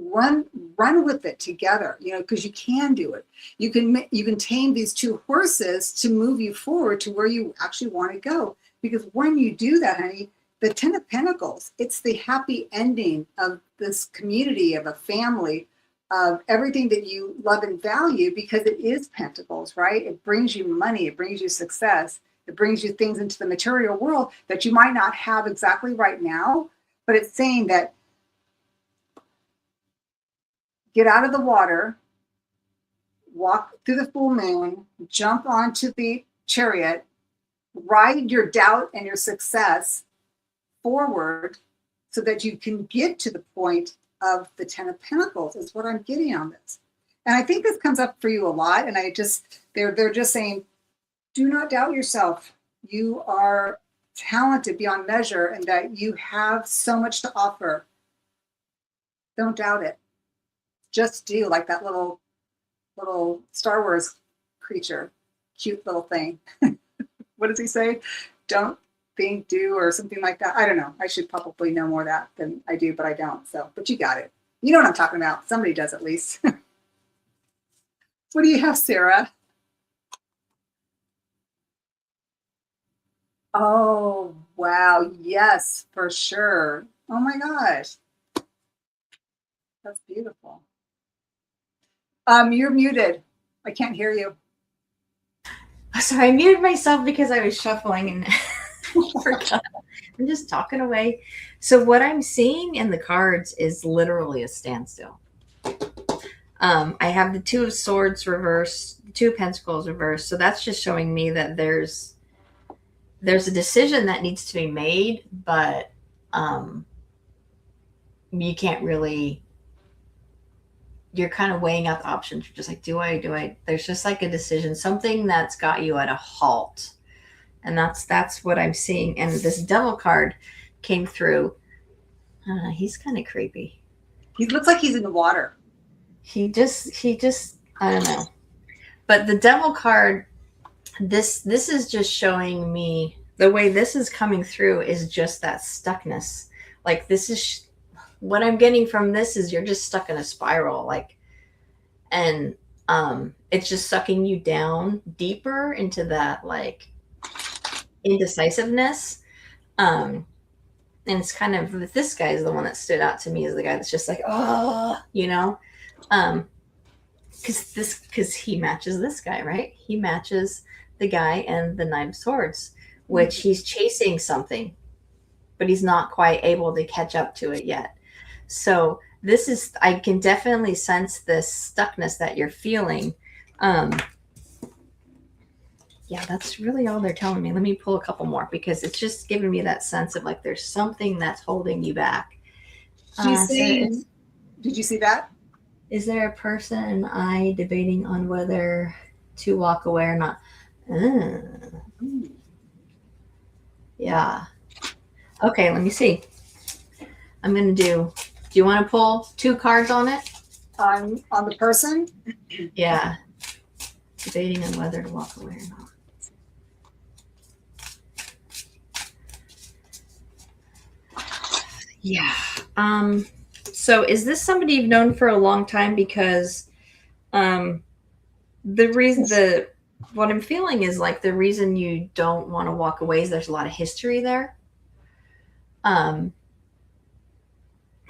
run with it together, because you can do it. You can tame these two horses to move you forward to where you actually want to go. Because when you do that, honey, the 10 of Pentacles, it's the happy ending of this community, of a family, of everything that you love and value, because it is Pentacles, right? It brings you money, it brings you success, it brings you things into the material world that you might not have exactly right now, but it's saying that get out of the water, walk through the full moon, jump onto the chariot, ride your doubt and your success forward so that you can get to the point of the 10 of Pentacles is what I'm getting on this. And I think this comes up for you a lot. And they're just saying, do not doubt yourself. You are talented beyond measure and that you have so much to offer. Don't doubt it. Just do, like that little Star Wars creature, cute little thing. What does he say? Don't think, do, or something like that. I don't know. I should probably know more of that than I do, but I don't. So, but you got it. You know what I'm talking about. Somebody does at least. What do you have, Sarah? Oh, wow. Yes, for sure. Oh my gosh. That's beautiful. You're muted. I can't hear you. Sorry, I muted myself because I was shuffling and forgot. I'm just talking away. So what I'm seeing in the cards is literally a standstill. I have the Two of Swords reversed, the Two of Pentacles reversed. So that's just showing me that there's a decision that needs to be made, but you can't really. You're kind of weighing out the options. You're just like, do I? There's just like a decision, something that's got you at a halt. And that's what I'm seeing. And this Devil card came through. He's kind of creepy. He looks like he's in the water. He just, I don't know. But the Devil card, this is just showing me the way this is coming through is just that stuckness. Like this is what I'm getting from this is you're just stuck in a spiral, and it's just sucking you down deeper into that like indecisiveness. And it's kind of, this guy is the one that stood out to me as the guy that's just like, oh, because he matches this guy, right? He matches the guy and the Nine of Swords, which he's chasing something, but he's not quite able to catch up to it yet. So this is, I can definitely sense this stuckness that you're feeling. Yeah, that's really all they're telling me. Let me pull a couple more because it's just giving me that sense of like there's something that's holding you back. Did you see that? Is there a person and I debating on whether to walk away or not? Yeah. Okay, let me see. I'm going to do you want to pull 2 cards on it? on the person. Yeah. Debating on whether to walk away or not. Yeah. So is this somebody you've known for a long time? Because the reason what I'm feeling is like the reason you don't want to walk away is there's a lot of history there. Um,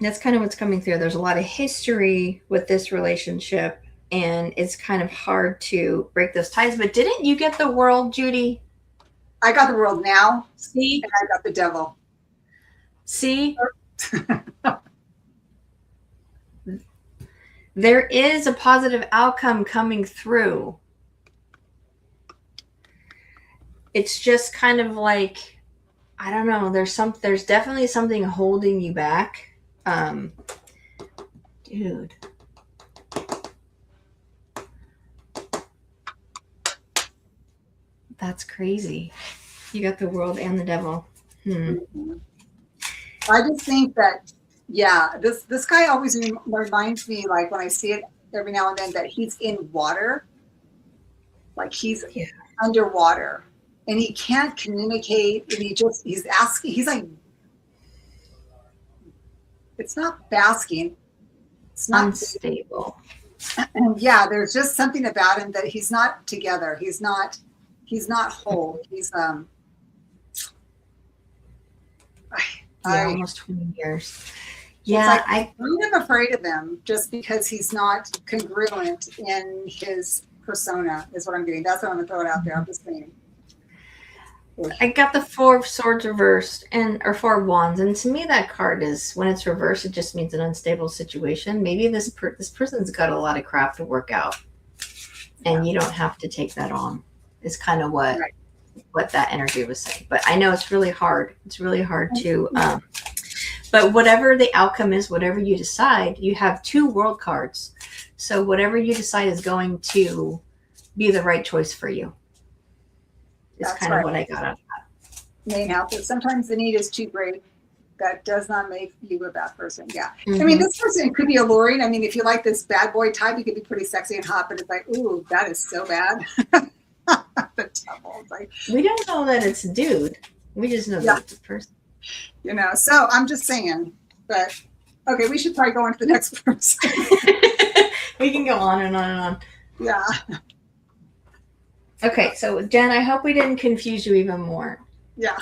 that's kind of what's coming through. There's a lot of history with this relationship, and it's kind of hard to break those ties. But didn't you get the world, Judy? I got the world now, See? and I got the devil. See? There is a positive outcome coming through. It's just kind of like, I don't know, there's definitely something holding you back. Dude. That's crazy. You got the world and the devil. I just think that, yeah, this guy always reminds me, like when I see it every now and then, that he's in water, like he's underwater, and he can't communicate, and he's asking, he's like, it's not basking, it's not unstable. And yeah, there's just something about him that he's not together. He's not whole. He's almost 20 years. Yeah, like, I'm kind of afraid of him just because he's not congruent in his persona, is what I'm getting. That's what I'm gonna throw it out there. I'm just saying. I got the 4 of Swords reversed or 4 of Wands, and to me that card is, when it's reversed, it just means an unstable situation. Maybe this person's got a lot of crap to work out, and you don't have to take that on. Is kind of what that energy was saying. But I know it's really hard. It's really hard to. But whatever the outcome is, whatever you decide, you have 2 world cards. So whatever you decide is going to be the right choice for you. It's kind of what I got out of that. Main house. Sometimes the need is too great. That does not make you a bad person. Yeah. I mean, this person could be alluring. I mean, if you like this bad boy type, you could be pretty sexy and hot, but it's like, ooh, that is so bad. The devil. Like, we don't know that it's a dude. We just know that it's a person. You know, so I'm just saying. But okay, we should probably go on to the next person. We can go on and on and on. Yeah. Okay, so Jen, I hope we didn't confuse you even more. Yeah.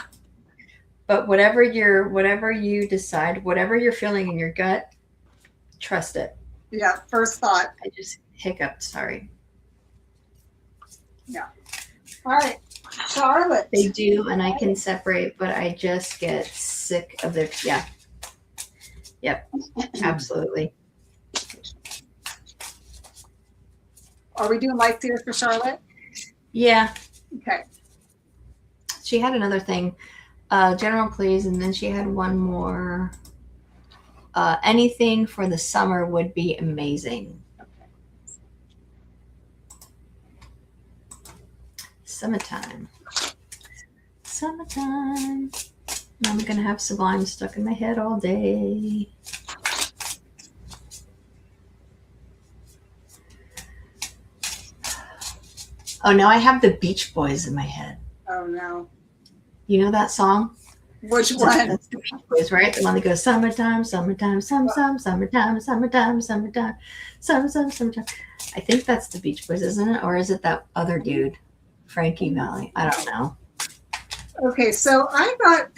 But whatever you decide, whatever you're feeling in your gut, trust it. Yeah, first thought. I just hiccuped, sorry. Yeah. All right. Charlotte. They do, and I can separate, but I just get sick of their, Yep, absolutely. Are we doing light seers for Charlotte? Yeah. Okay. She had another thing. General please, and then she had one more. Anything for the summer would be amazing. Okay. Summertime. I'm gonna have Sublime stuck in my head all day. Oh no, I have the Beach Boys in my head. Oh no. You know that song? Which one? That's the Beach Boys, right? The one that goes summertime, summertime, summertime, summertime, summertime. I think that's the Beach Boys, isn't it? Or is it that other dude, Frankie Valli? I don't know. Okay, so I got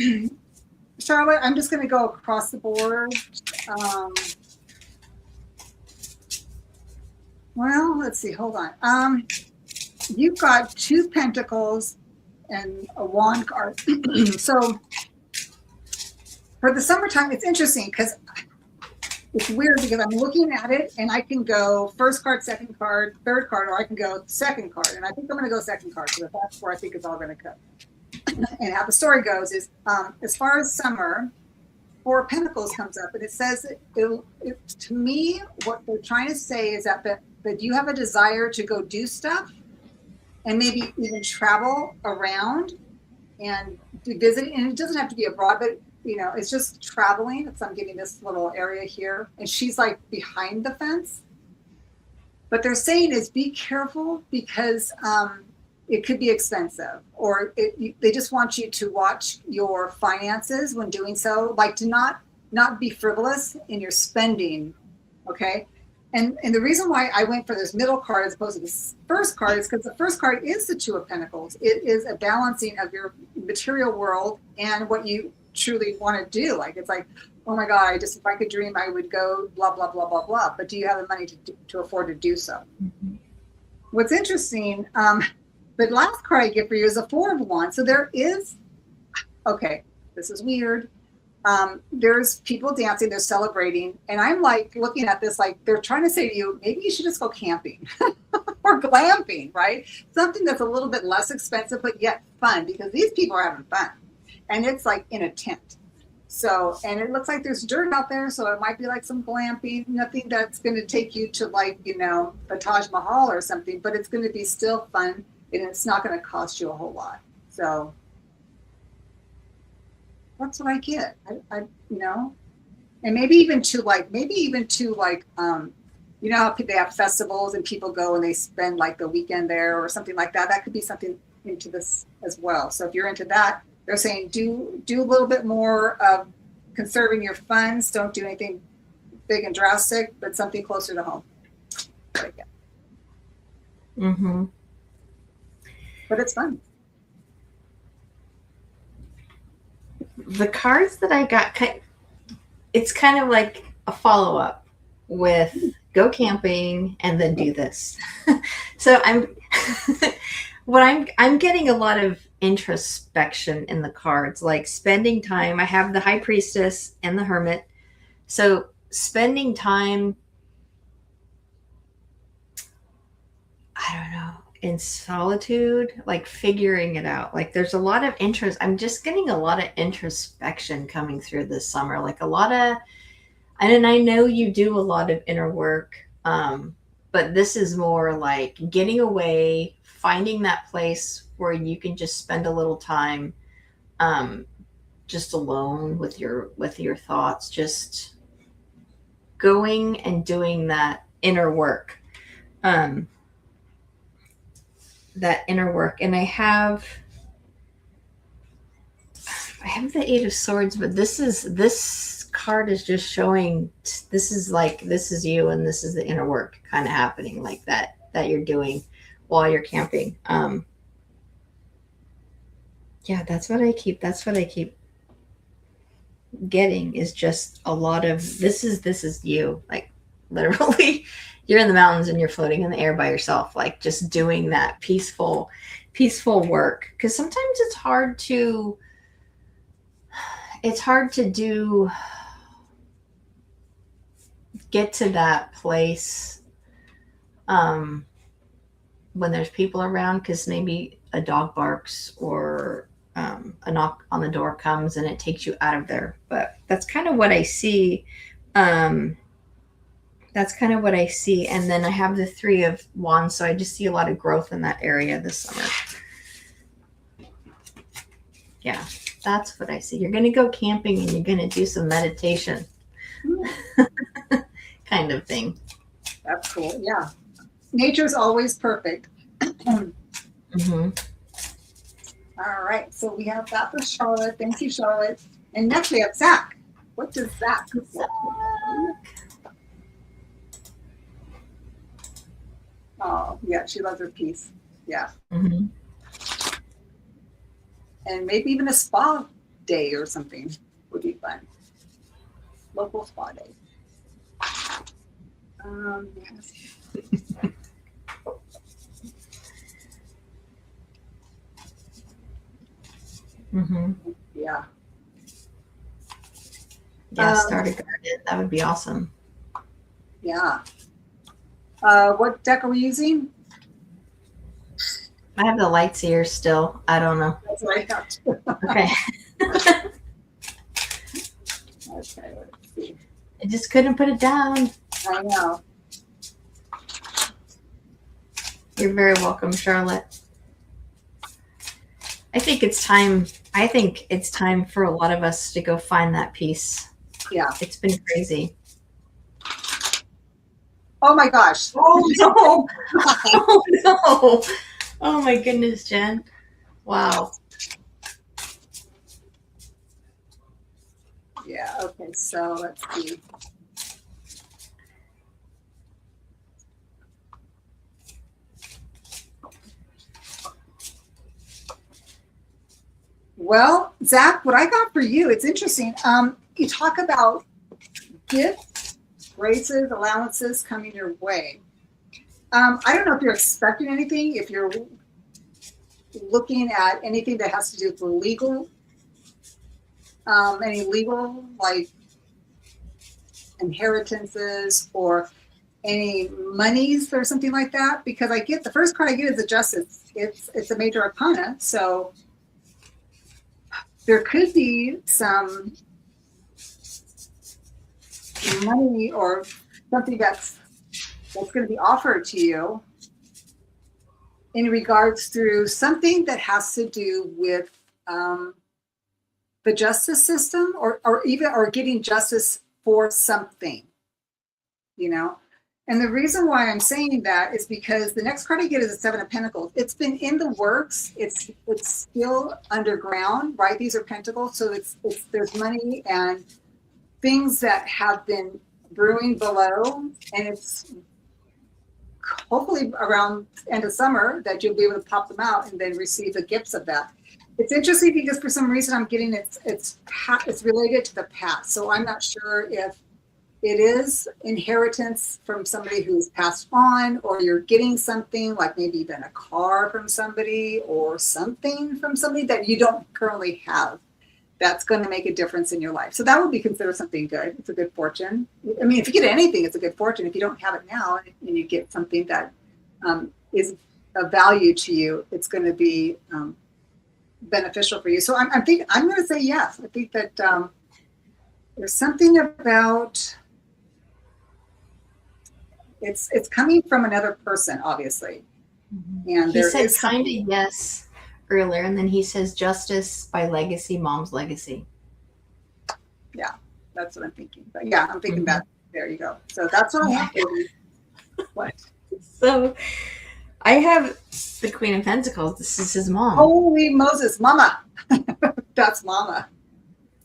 Charlotte. I'm just going to go across the board. Well, let's see. Hold on. You've got 2 pentacles and a wand card. So for the summertime, it's interesting because it's weird because I'm looking at it and I can go first card, second card, third card, or I can go second card. And I think I'm going to go second card because that's where I think it's all going to go. And how the story goes is, as far as summer, 4 of Pentacles comes up, and it says, to me, what they're trying to say is that you have a desire to go do stuff and maybe even travel around and do visiting. And it doesn't have to be abroad, but it's just traveling. So I'm getting this little area here, and she's like behind the fence. But they're saying is be careful because it could be expensive, or they just want you to watch your finances when doing so, like to not be frivolous in your spending. Okay. And the reason why I went for this middle card as opposed to this first card is because the first card is the Two of Pentacles. It is a balancing of your material world and what you truly want to do. Like, it's like, oh my God, if I could dream, I would go blah, blah, blah, blah, blah. But do you have the money to afford to do so? Mm-hmm. What's interesting, the last card I get for you is a Four of Wands. So there is, okay, this is weird. There's people dancing, they're celebrating. And I'm like looking at this, like they're trying to say to you, maybe you should just go camping or glamping, right? Something that's a little bit less expensive, but yet fun, because these people are having fun. And it's like in a tent. So, and it looks like there's dirt out there. So it might be like some glamping, nothing that's going to take you to like, a Taj Mahal or something, but it's going to be still fun and it's not going to cost you a whole lot. So that's what I get. I and maybe even to how they have festivals and people go and they spend like the weekend there or something like that. That could be something into this as well. So if you're into that, they're saying do a little bit more of conserving your funds. Don't do anything big and drastic, but something closer to home. Mm-hmm. But it's fun. The cards that I got, it's kind of like a follow-up with go camping and then do this. So I'm getting a lot of introspection in the cards, like spending time. I have the High Priestess and the Hermit. So spending time, I don't know, in solitude, like figuring it out. Like there's a lot of interest. I'm just getting a lot of introspection coming through this summer. Like a lot of, and I know you do a lot of inner work, but this is more like getting away, finding that place where you can just spend a little time, just alone with your thoughts, just going and doing that inner work. That inner work. And I have the Eight of Swords, but this card is just showing this is you and this is the inner work kind of happening like that you're doing while you're camping. Yeah, that's what I keep getting, is just a lot of this is you, like literally you're in the mountains and you're floating in the air by yourself, like just doing that peaceful work. Because sometimes it's hard to get to that place when there's people around, because maybe a dog barks or a knock on the door comes and it takes you out of there. But that's kind of what I see. And then I have the Three of Wands, so I just see a lot of growth in that area this summer. Yeah, that's what I see. You're going to go camping and you're going to do some meditation. Kind of thing. That's cool. Yeah. Nature's always perfect. Mm-hmm. All right. So we have that for Charlotte. Thank you, Charlotte. And next we have Zach. What does Zach look? Oh, yeah. She loves her peace. Yeah. Mm-hmm. And maybe even a spa day or something would be fun. Local spa day. Yes. Mm-hmm. Yeah. Yeah, start a garden. That would be awesome. Yeah. What deck are we using? I have the lights here still. I don't know. That's what I got too. Okay. Okay, let's see. I just couldn't put it down. I know. You're very welcome, Charlotte. I think it's time for a lot of us to go find that peace. Yeah. It's been crazy. Oh my gosh. Oh no! Oh no! Oh my goodness, Jen. Wow. Yeah. Okay. So let's see. Well, Zach, what I got for you, it's interesting. You talk about gifts, graces, allowances coming your way. I don't know if you're expecting anything, if you're looking at anything that has to do with legal, any legal like inheritances or any monies or something like that. Because I get the first card I get is a justice. It's a major arcana, so there could be some money or something that's going to be offered to you in regards through something that has to do with the justice system or even or getting justice for something, you know. And the reason why I'm saying that is because the next card I get is a Seven of Pentacles. It's been in the works. It's still underground, right? These are pentacles, so it's there's money and things that have been brewing below, and it's hopefully around end of summer that you'll be able to pop them out and then receive the gifts of that. It's interesting because for some reason I'm getting it's related to the past. So I'm not sure if it is inheritance from somebody who's passed on, or you're getting something like maybe even a car from somebody or something from somebody that you don't currently have. That's going to make a difference in your life. So that would be considered something good. It's a good fortune. I mean, if you get anything, it's a good fortune. If you don't have it now and you get something that is of value to you, it's going to be beneficial for you. So I'm thinking, I'm going to say yes. I think that there's something about it's coming from another person, obviously. And he said kind of yes earlier, and then he says justice by legacy, mom's legacy. Yeah, that's what I'm thinking. But yeah, I'm thinking that. There you go. So that's what I have for you. What? So I have the Queen of Pentacles. This is his mom. Holy Moses, Mama. That's Mama.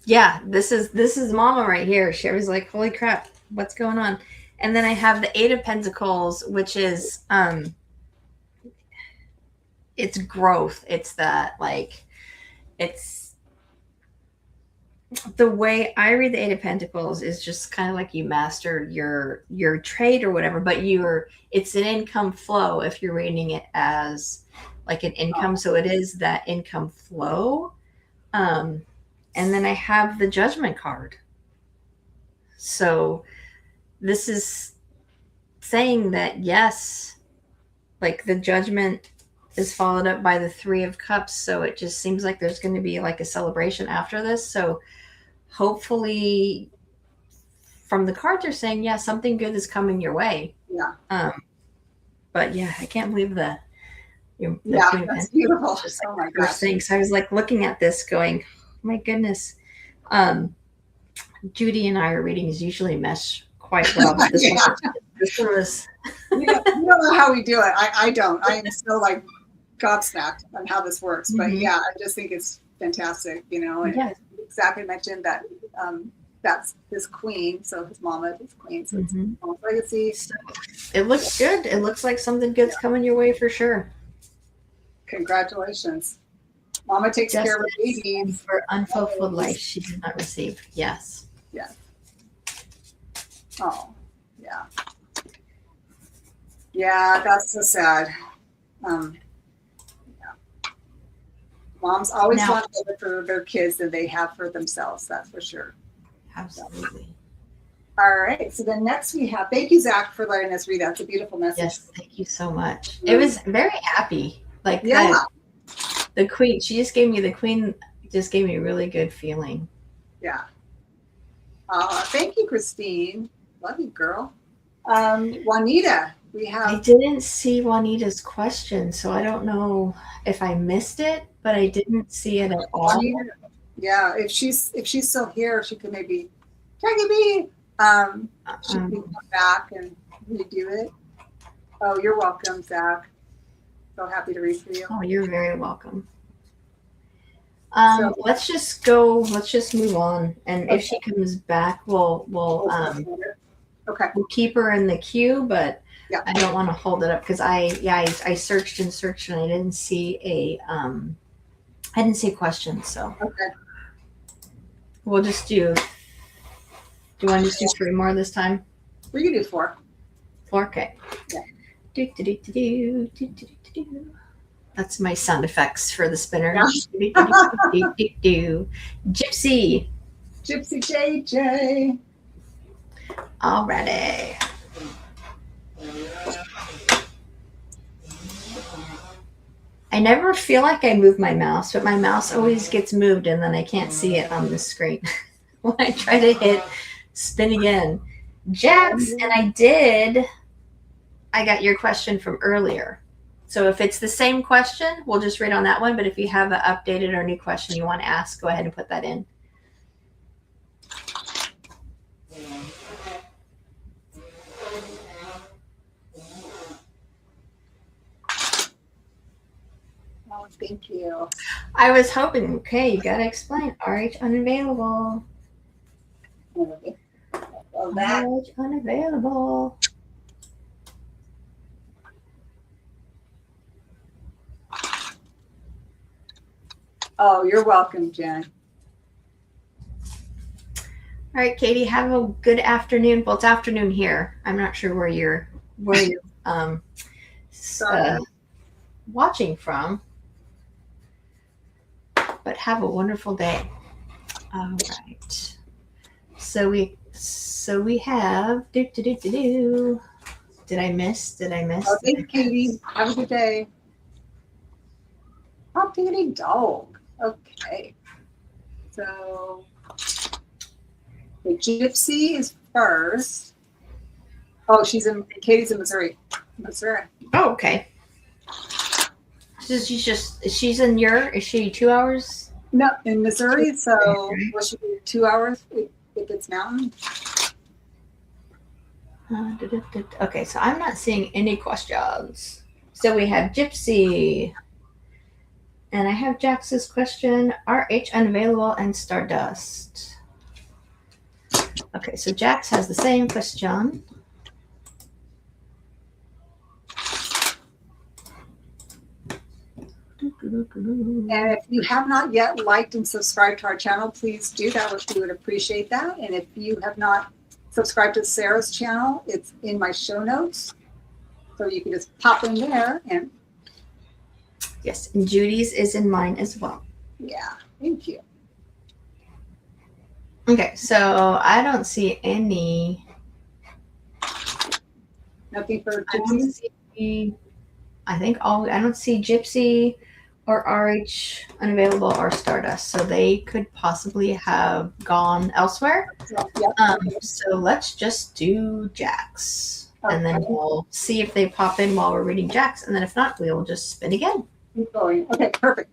Yeah, this is Mama right here. She was like, holy crap, what's going on? And then I have the Eight of Pentacles, which is it's growth. It's that like it's the way I read the Eight of Pentacles is just kind of like you mastered your trade or whatever, but it's an income flow if you're reading it as like an income. So it is that income flow. And then I have the Judgment card. So this is saying that yes, like the Judgment is followed up by the Three of Cups. So it just seems like there's going to be like a celebration after this. So hopefully from the cards are saying, yeah, something good is coming your way. Yeah. But yeah, I can't believe the yeah, that's beautiful. Just like oh my gosh. Thing. So I was like looking at this going, my goodness. Judy and our readings usually mesh quite well. But this, this one was you don't know how we do it. I don't. I am still like gobsmacked on how this works. But yeah, I just think it's fantastic, you know. And exactly mentioned that that's his queen, so his mama is queen, so it's mom's legacy. So it looks good. It looks like something good's coming your way for sure. Congratulations. Mama takes care of her babies. For unfulfilled life she did not receive. Yes. Yes. Oh, yeah. Yeah, that's so sad. Yeah. Moms always want better for their kids than they have for themselves, that's for sure. Absolutely. All right. So then next we have, thank you, Zach, for letting us read that. It's a beautiful message. Yes, thank you so much. It was very happy. Like the queen, she just gave me the queen, just gave me a really good feeling. Yeah. Thank you, Christine. Love you, girl. Juanita, we have. I didn't see Juanita's question, so I don't know if I missed it, but I didn't see it at all. Juanita, yeah, if she's still here, she could maybe tag me. She can come back and redo it. Oh, you're welcome, Zach. So happy to read for you. Oh, you're very welcome. So- Let's just go. Let's just move on. And Okay. if she comes back, Okay. we'll keep her in the queue. But Yeah. I don't want to hold it up because I searched and searched and I didn't see a question. So Okay. we'll just do. Do you want to just do 3 more this time? We can do 4. 4, okay. Yeah. Do, do, do, do, do, do, do, do, do. That's my sound effects for the spinner. Yeah. Gypsy. Gypsy JJ. Alrighty. I never feel like I move my mouse, but my mouse always gets moved and then I can't see it on the screen when I try to hit spin again. Jax, and I got your question from earlier. So if it's the same question, we'll just read on that one. But if you have an updated or new question you want to ask, go ahead and put that in. Oh, thank you. I was hoping, okay, you got to explain. RH unavailable. Well, that. RH unavailable. Oh, you're welcome, Jen. All right, Katie, have a good afternoon. Well, it's afternoon here. I'm not sure where you're watching from, but have a wonderful day. All right. So we have Did I miss? Oh, thanks, Katie. Have a good day. Oh, diggity dog. Okay. So the Gypsy is first. Oh, Katie's in Missouri. Oh, okay. She's is she 2 hours? No, in Missouri. So what should be 2 hours if it's mountain? Okay, so I'm not seeing any questions. So we have Gypsy. And I have Jax's question, RH unavailable and Stardust. Okay, so Jax has the same question. And if you have not yet liked and subscribed to our channel, please do that. We would appreciate that. And if you have not subscribed to Sarah's channel, it's in my show notes. So you can just pop in there and. Yes, and Judy's is in mine as well. Yeah, thank you. Okay, so I don't see any. Nothing for Gypsy? I don't see Gypsy or RH unavailable or Stardust. So they could possibly have gone elsewhere. Yeah. So let's just do Jax. Okay. And then we'll see if they pop in while we're reading Jax. And then if not, we'll just spin again. Keep going. Okay, perfect.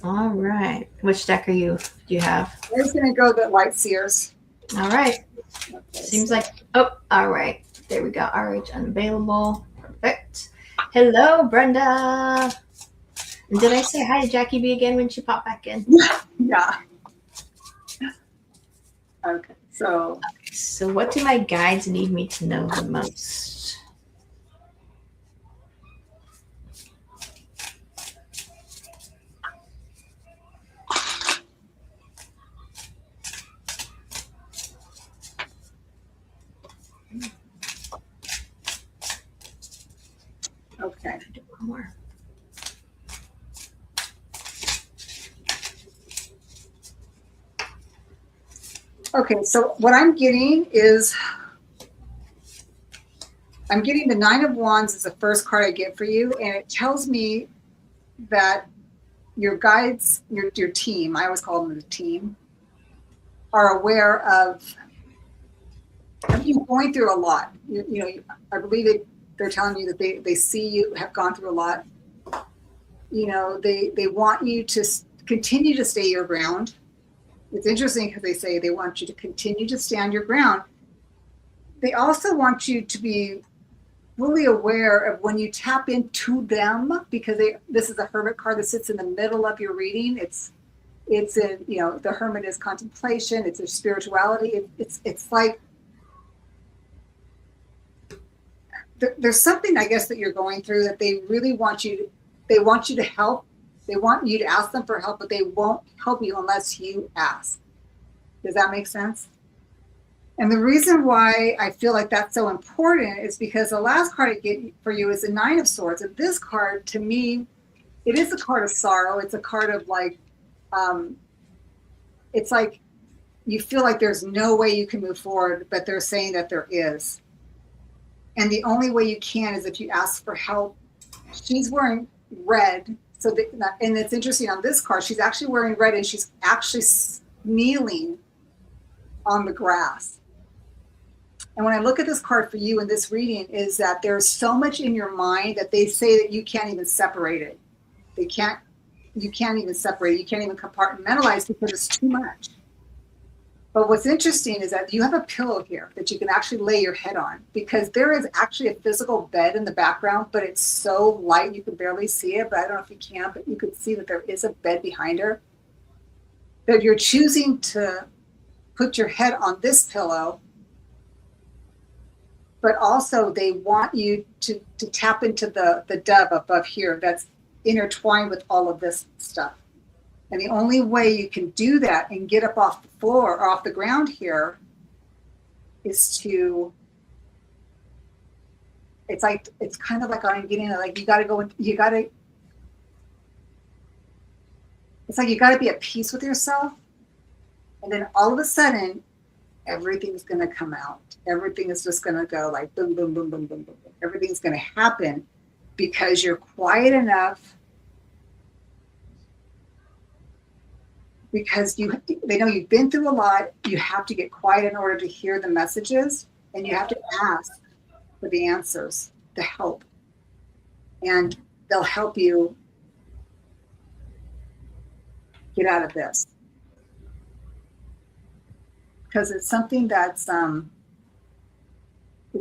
All right. Which deck do you have? I'm just going to go the Light Seers. All right. Okay, Seems like, all right. There we go. RH unavailable. Perfect. Hello, Brenda. And did I say hi to Jackie B again when she popped back in? Yeah. Okay, so what do my guides need me to know the most? Okay. One more. Okay, so what I'm getting is the 9 of Wands is the first card I get for you, and it tells me that your guides, your team, I always call them the team, are aware of you going through a lot. You know, I believe they're telling you that they see you have gone through a lot. You know, they want you to continue to stay your ground. It's interesting because they say they want you to continue to stand your ground. They also want you to be fully aware of when you tap into them, because this is a hermit card that sits in the middle of your reading. It's in, the hermit is contemplation, it's their spirituality. It's like there's something, I guess, that you're going through that they really want you to help. They want you to ask them for help, but they won't help you unless you ask. Does that make sense? And the reason why I feel like that's so important is because the last card I get for you is the Nine of Swords. And this card, to me, it is a card of sorrow. It's a card of like, it's like you feel like there's no way you can move forward, but they're saying that there is. And the only way you can is if you ask for help. She's wearing red. And it's interesting on this card, she's actually wearing red and she's actually kneeling on the grass. And when I look at this card for you in this reading, is that there's so much in your mind that they say that you can't even separate it. You can't even separate it. You can't even compartmentalize because it's too much. But what's interesting is that you have a pillow here that you can actually lay your head on, because there is actually a physical bed in the background, but it's so light you can barely see it. But I don't know if you can, but you could see that there is a bed behind her. That you're choosing to put your head on this pillow, but also they want you to tap into the dove above here that's intertwined with all of this stuff. And the only way you can do that and get up off the floor or off the ground here is to, it's kind of like I'm getting like, it's like you got to be at peace with yourself. And then all of a sudden, everything's going to come out. Everything is just going to go like boom, boom, boom, boom, boom, boom. Everything's going to happen because you're quiet enough. Because they know you've been through a lot. You have to get quiet in order to hear the messages, and you have to ask for the answers, the help. And they'll help you get out of this. Because it's something that's,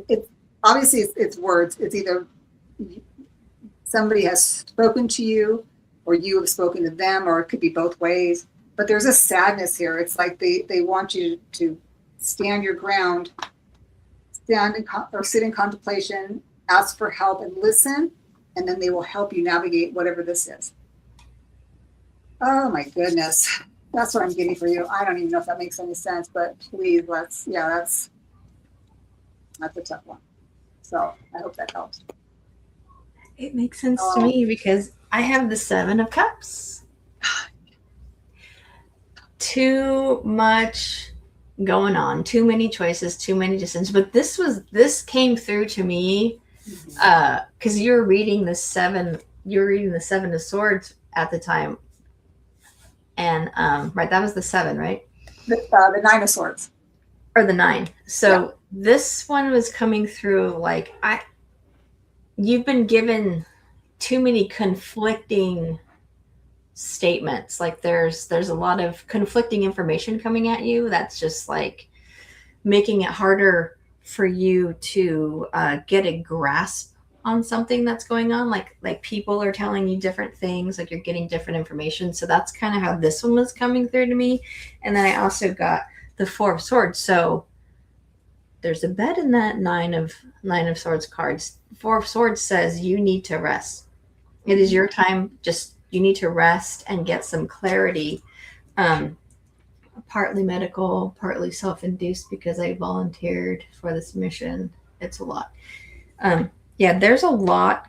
it's words. It's either somebody has spoken to you or you have spoken to them, or it could be both ways. But there's a sadness here. It's like they want you to stand your ground, or sit in contemplation, ask for help and listen, and then they will help you navigate whatever this is. Oh my goodness. That's what I'm getting for you. I don't even know if that makes any sense, but please, that's a tough one. So I hope that helps. It makes sense to me because I have the Seven of Cups. Too much going on, too many choices, too many decisions. But this came through to me because you're reading the Seven of Swords at the time. And right, that was the 7, right? The 9 of Swords. Or the 9. So this one was coming through like you've been given too many conflicting statements. Like there's a lot of conflicting information coming at you that's just like making it harder for you to get a grasp on something that's going on. Like people are telling you different things, like you're getting different information. So that's kind of how this one was coming through to me. And then I also got the 4 of Swords. So there's a bed in that 9 of Swords cards. 4 of Swords says you need to rest. It is your time. Just you need to rest and get some clarity. Partly medical, partly self-induced because I volunteered for this mission. It's a lot. There's a lot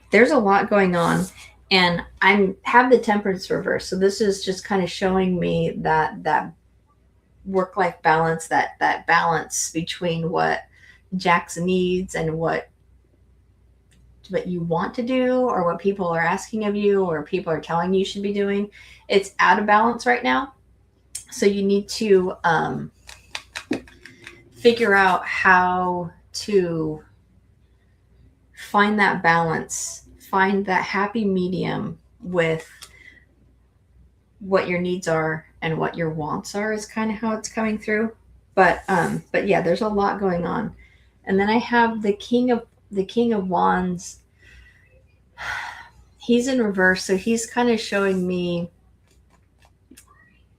going on, and I have the Temperance reverse. So this is just kind of showing me that work-life balance, that balance between what Jax needs and what you want to do, or what people are asking of you, or people are telling you should be doing. It's out of balance right now. So you need to figure out how to find that balance, find that happy medium with what your needs are and what your wants are is kind of how it's coming through. But yeah, there's a lot going on. And then I have the King of Wands. He's in reverse, so he's kind of showing me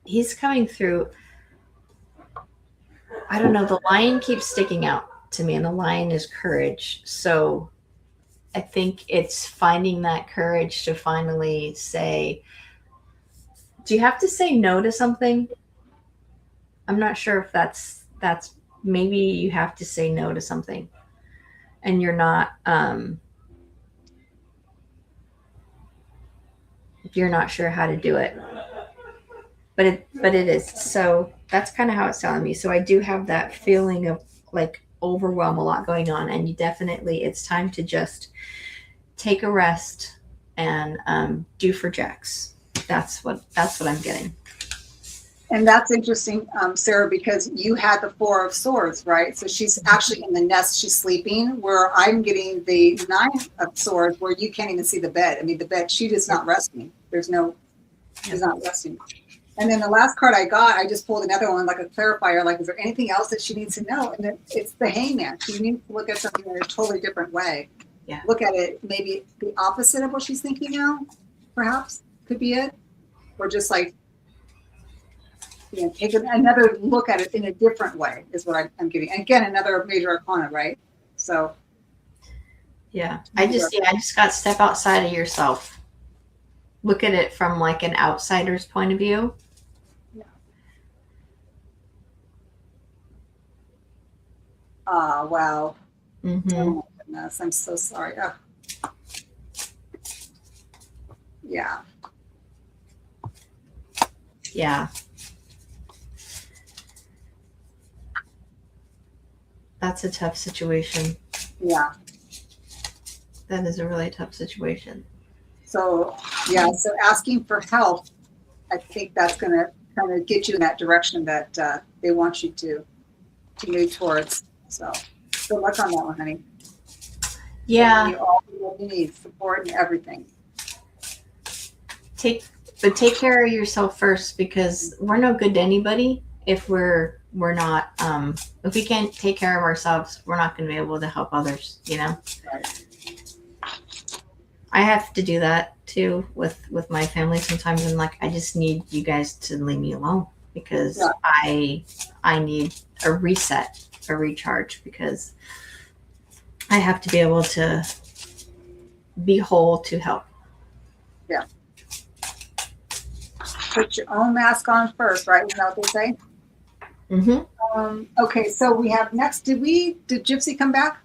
he's coming through. I don't know, the lion keeps sticking out to me, and the lion is courage. So I think it's finding that courage to finally say, do you have to say no to something? I'm not sure if that's maybe you have to say no to something and you're not you're not sure how to do it. But it is. So that's kind of how it's telling me. So I do have that feeling of like overwhelm, a lot going on, and you definitely it's time to just take a rest and do for Jax. That's what I'm getting. And that's interesting, Sarah, because you had the Four of Swords, right? So she's actually in the nest, she's sleeping, where I'm getting the Nine of Swords, where you can't even see the bed. I mean, the bed, she is not resting. She's not resting. And then the last card I got, I just pulled another one, like a clarifier, like, is there anything else that she needs to know? And then it's the Hangman. She needs to look at something in a totally different way. Yeah. Look at it, maybe the opposite of what she's thinking now, perhaps, could be it. Or just like, take another look at it in a different way is what I'm getting. And again, another major arcana, right? So. Yeah. I just got step outside of yourself. Look at it from like an outsider's point of view. Yeah. Wow. Mm-hmm. Oh my goodness. I'm so sorry. Oh. Yeah. Yeah. That's a tough situation. Yeah. That is a really tough situation. So, yeah, so asking for help, I think that's going to kind of get you in that direction that they want you to move towards. So, good luck on that one, honey. Yeah. You all what you need, support and everything. Take care of yourself first, because we're no good to anybody if we're not if we can't take care of ourselves, we're not going to be able to help others, you know. Right. I have to do that too with my family sometimes. I'm like, I just need you guys to leave me alone, because I need a reset, a recharge, because I have to be able to be whole to help. Yeah. Put your own mask on first, right? Isn't that what they say? Mm-hmm. Okay, so we have next. Did Gypsy come back?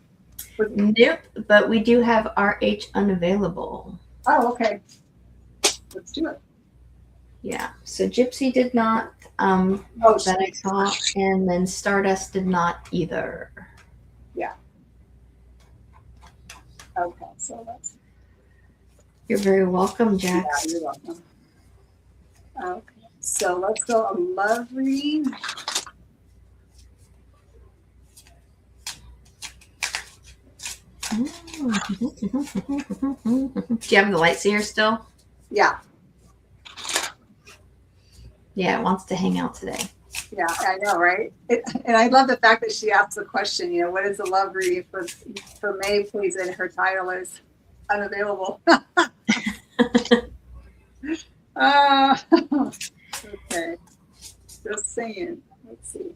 Nope, but we do have RH unavailable. Oh, okay. Let's do it. Yeah, so Gypsy did not that I saw, and then Stardust did not either. Yeah. Okay, so let's. You're very welcome, Jax. Yeah, you're welcome. Okay, so let's go a love reading. Do you have the light seer still? Yeah. Yeah, it wants to hang out today. Yeah, I know, right? And I love the fact that she asked the question, what is the love reading for May, please? And her title is unavailable. Okay. Just saying. Let's see.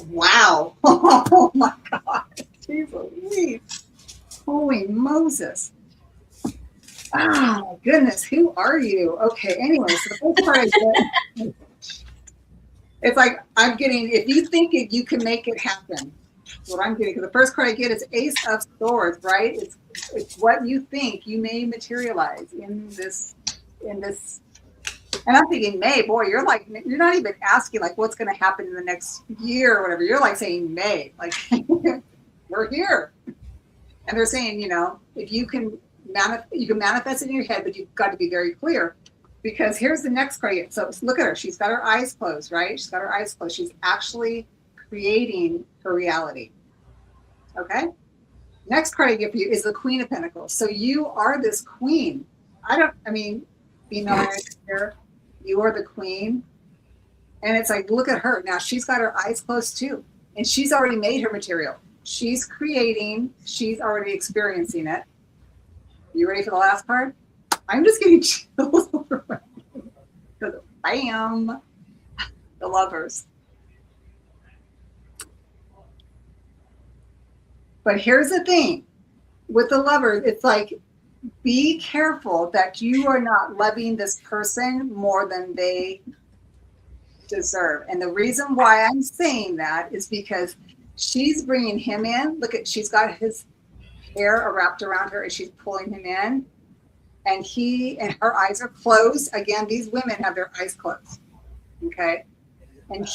Wow. Oh my God. Jeez Louise. Holy Moses. Oh, goodness. Who are you? Okay. Anyway, so the first part I get, it's like I'm getting, if you think it, you can make it happen. What I'm getting. The first card I get is Ace of Swords, right? It's what you think you may materialize in this. And I'm thinking, May, boy, you're not even asking like what's going to happen in the next year or whatever. You're like saying May, like we're here. And they're saying, if you can you can manifest it in your head, but you've got to be very clear. Because here's the next card. So look at her. She's got her eyes closed, right? She's got her eyes closed. She's actually creating her reality. Okay? Next card I give you is the Queen of Pentacles. So you are this queen. Female here, you are the queen. And it's like, look at her. Now she's got her eyes closed too. And she's already made her material. She's creating, she's already experiencing it. You ready for the last card? I'm just getting chills. Bam! The Lovers. But here's the thing. With the Lovers, it's like, be careful that you are not loving this person more than they deserve. And the reason why I'm saying that is because she's bringing him in. Look at, she's got his hair wrapped around her and she's pulling him in. And her eyes are closed. Again, these women have their eyes closed. Okay. And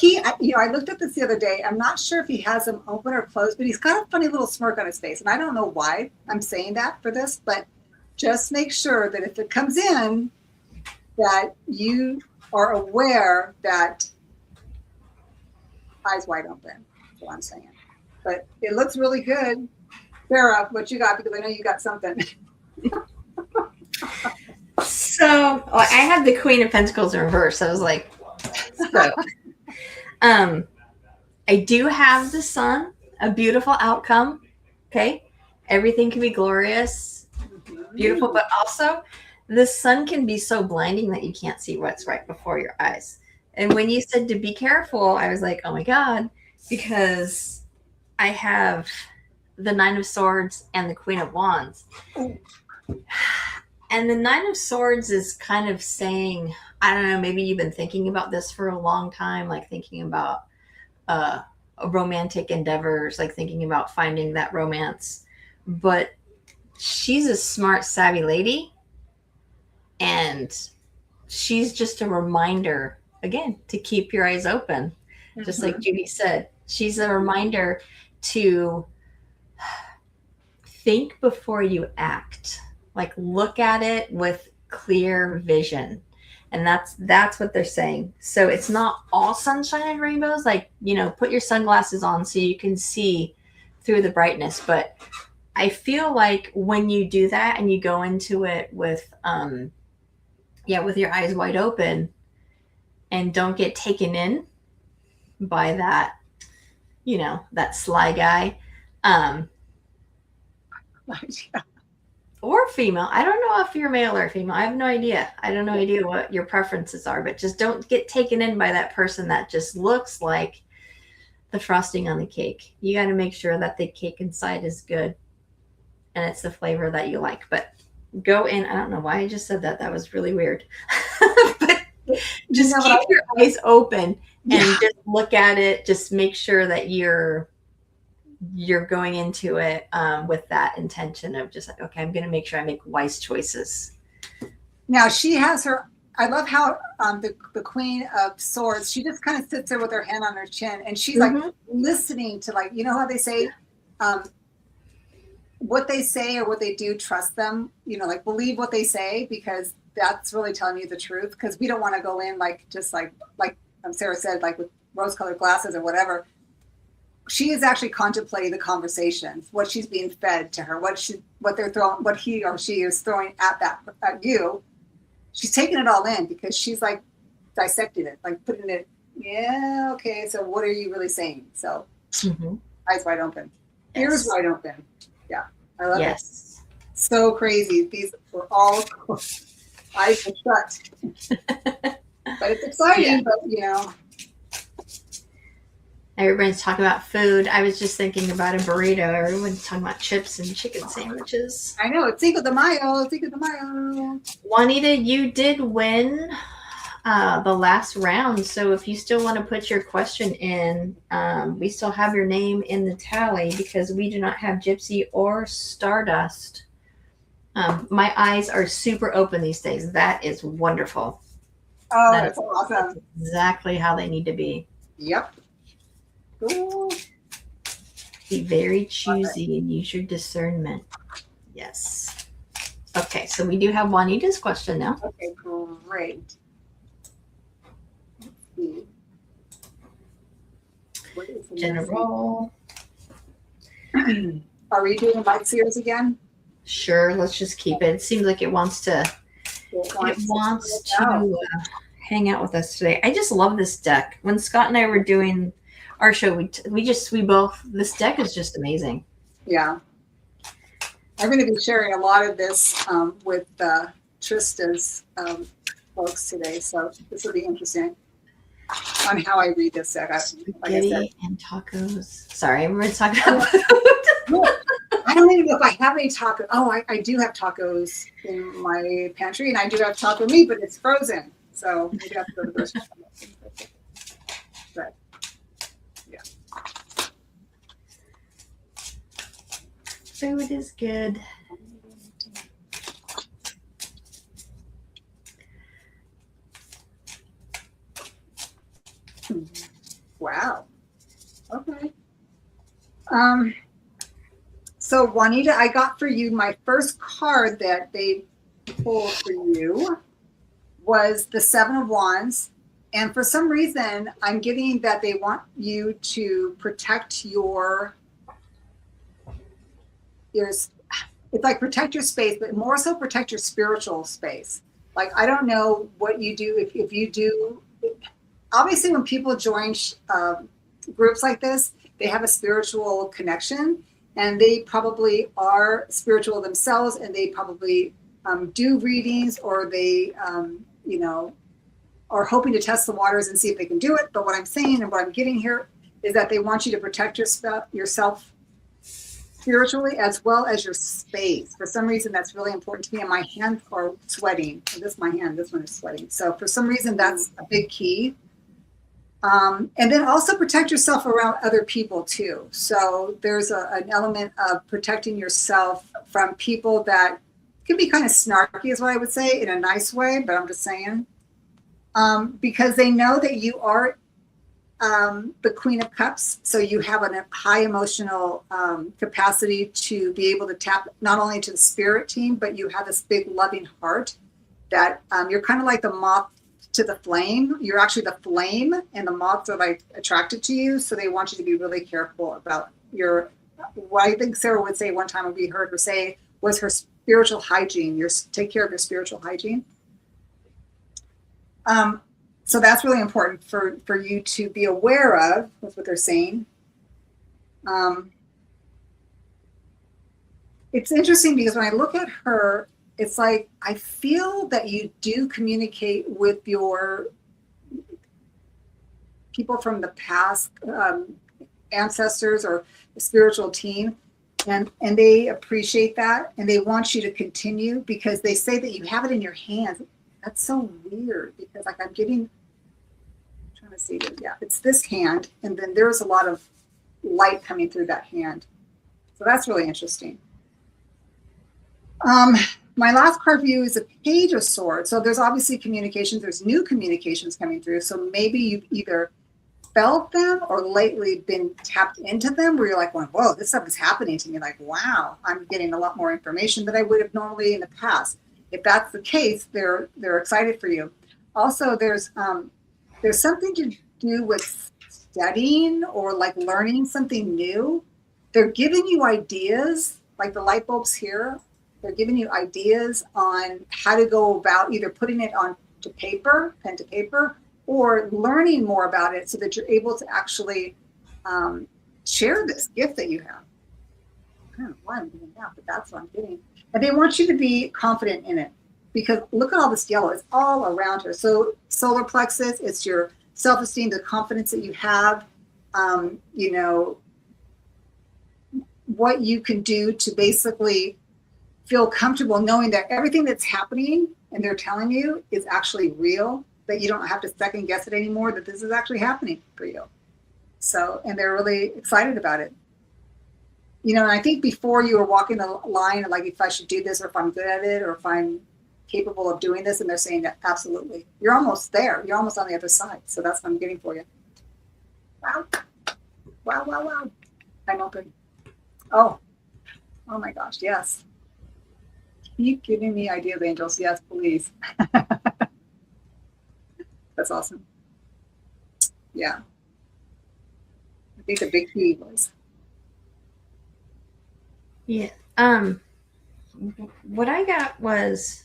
I looked at this the other day. I'm not sure if he has them open or closed, but he's got a funny little smirk on his face. And I don't know why I'm saying that for this, but just make sure that if it comes in, that you are aware that eyes wide open. That's what I'm saying. But it looks really good. Sarah, what you got? Because I know you got something. So I have the Queen of Pentacles in reverse. I was like, so I do have the Sun, a beautiful outcome. Okay. Everything can be glorious, beautiful, but also the Sun can be so blinding that you can't see what's right before your eyes. And when you said to be careful, I was like, oh my God, because I have the Nine of Swords and the Queen of Wands. And the Nine of Swords is kind of saying, I don't know, maybe you've been thinking about this for a long time, like thinking about romantic endeavors, like thinking about finding that romance. But she's a smart, savvy lady. And she's just a reminder, again, to keep your eyes open. Just like Judy said, she's a reminder to think before you act. Like look at it with clear vision. And that's what they're saying. So it's not all sunshine and rainbows. Like, put your sunglasses on so you can see through the brightness. But I feel like when you do that and you go into it with your eyes wide open and don't get taken in by that, that sly guy, or female. I don't know if you're male or female. I have no idea. I don't know idea what your preferences are, but just don't get taken in by that person that just looks like the frosting on the cake. You got to make sure that the cake inside is good and it's the flavor that you like. But go in. I don't know why I just said that. That was really weird. But just keep your eyes open and just look at it. Just make sure that you're going into it with that intention of just like, okay, I'm going to make sure I make wise choices. Now she has her, I love how the Queen of Swords, she just kind of sits there with her hand on her chin and she's like listening to, like, how they say, what they say or what they do, trust them, like believe what they say, because that's really telling you the truth. Because we don't want to go in like Sarah said, like with rose-colored glasses or whatever. She is actually contemplating the conversations, what she's being fed to her, what they're throwing, what he or she is throwing at you. She's taking it all in because she's like dissecting it, like putting it. Yeah, okay. So what are you really saying? So eyes wide open, ears wide open. Yeah, I love it. So crazy. These were all eyes are shut, but it's exciting. But everybody's talking about food. I was just thinking about a burrito. Everyone's talking about chips and chicken sandwiches. I know. It's Cinco de Mayo. Cinco de Mayo. Juanita, you did win the last round. So if you still want to put your question in, we still have your name in the tally because we do not have Gypsy or Stardust. My eyes are super open these days. That is wonderful. Oh, that's awesome. Exactly how they need to be. Yep. Ooh. Be very choosy and use your discernment. Yes. Okay, so we do have Juanita's question now. Okay, great. Let's see. What is the General. Are we doing light series again? Sure, let's just keep it. It seems like it wants to. It wants to hang out with us today. I just love this deck. When Scott and I were doing our show, we both. This deck is just amazing. Yeah. I'm going to be sharing a lot of this with Trista's folks today, so this will be interesting on how I read this deck. Spaghetti and tacos. Sorry, we're talking about food. I don't even know if I have any tacos. Oh, I do have tacos in my pantry, and I do have taco meat, but it's frozen, so maybe I have to go to the grocery store. But yeah. Food is good. Wow. Okay. So Juanita, I got for you my first card that they pulled for you was the Seven of Wands. And for some reason, I'm getting that they want you to protect it's like protect your space, but more so protect your spiritual space. Like, I don't know what you do if you do. Obviously, when people join groups like this, they have a spiritual connection, and they probably are spiritual themselves, and they probably do readings, or they, are hoping to test the waters and see if they can do it. But what I'm saying and what I'm getting here is that they want you to protect yourself spiritually as well as your space. For some reason, that's really important to me, and my hands are sweating. So this is my hand. This one is sweating. So for some reason, that's a big key. And then also protect yourself around other people too. So there's an element of protecting yourself from people that can be kind of snarky, is what I would say, in a nice way, but I'm just saying. Because they know that you are the Queen of Cups. So you have a high emotional capacity to be able to tap not only to the spirit team, but you have this big loving heart that you're kind of like the moth to the flame. You're actually the flame, and the moths are like attracted to you. So they want you to be really careful about what I think Sarah would say one time, we heard her say, was her spiritual hygiene. Take care of your spiritual hygiene. So that's really important for you to be aware of. That's what they're saying. It's interesting because when I look at her, it's like I feel that you do communicate with your people from the past, ancestors or the spiritual team, and they appreciate that, and they want you to continue because they say that you have it in your hands. That's so weird because like I'm trying to see it. Yeah, it's this hand, and then there's a lot of light coming through that hand. So that's really interesting. My last card for you is a Page of Swords. So there's obviously communications. There's new communications coming through. So maybe you've either felt them or lately been tapped into them where you're like, well, whoa, this stuff is happening to me. Like, wow, I'm getting a lot more information than I would have normally in the past. If that's the case, they're excited for you. Also, there's something to do with studying or like learning something new. They're giving you ideas, like the light bulbs here. They're giving you ideas on how to go about either putting it on to paper, pen to paper, or learning more about it so that you're able to actually share this gift that you have. I don't know why I'm doing that, but that's what I'm getting. And they want you to be confident in it because look at all this yellow. It's all around her. So solar plexus, it's your self-esteem, the confidence that you have, what you can do to basically feel comfortable knowing that everything that's happening and they're telling you is actually real, that you don't have to second guess it anymore, that this is actually happening for you. So, and they're really excited about it. And I think before you were walking the line of like, if I should do this or if I'm good at it or if I'm capable of doing this, and they're saying that absolutely. You're almost there. You're almost on the other side. So that's what I'm getting for you. Wow. Wow, wow, wow. I'm open. Oh my gosh, yes. Keep giving me ideas, angels. Yes, please. That's awesome. Yeah. I think the big key was. Yeah. What I got was,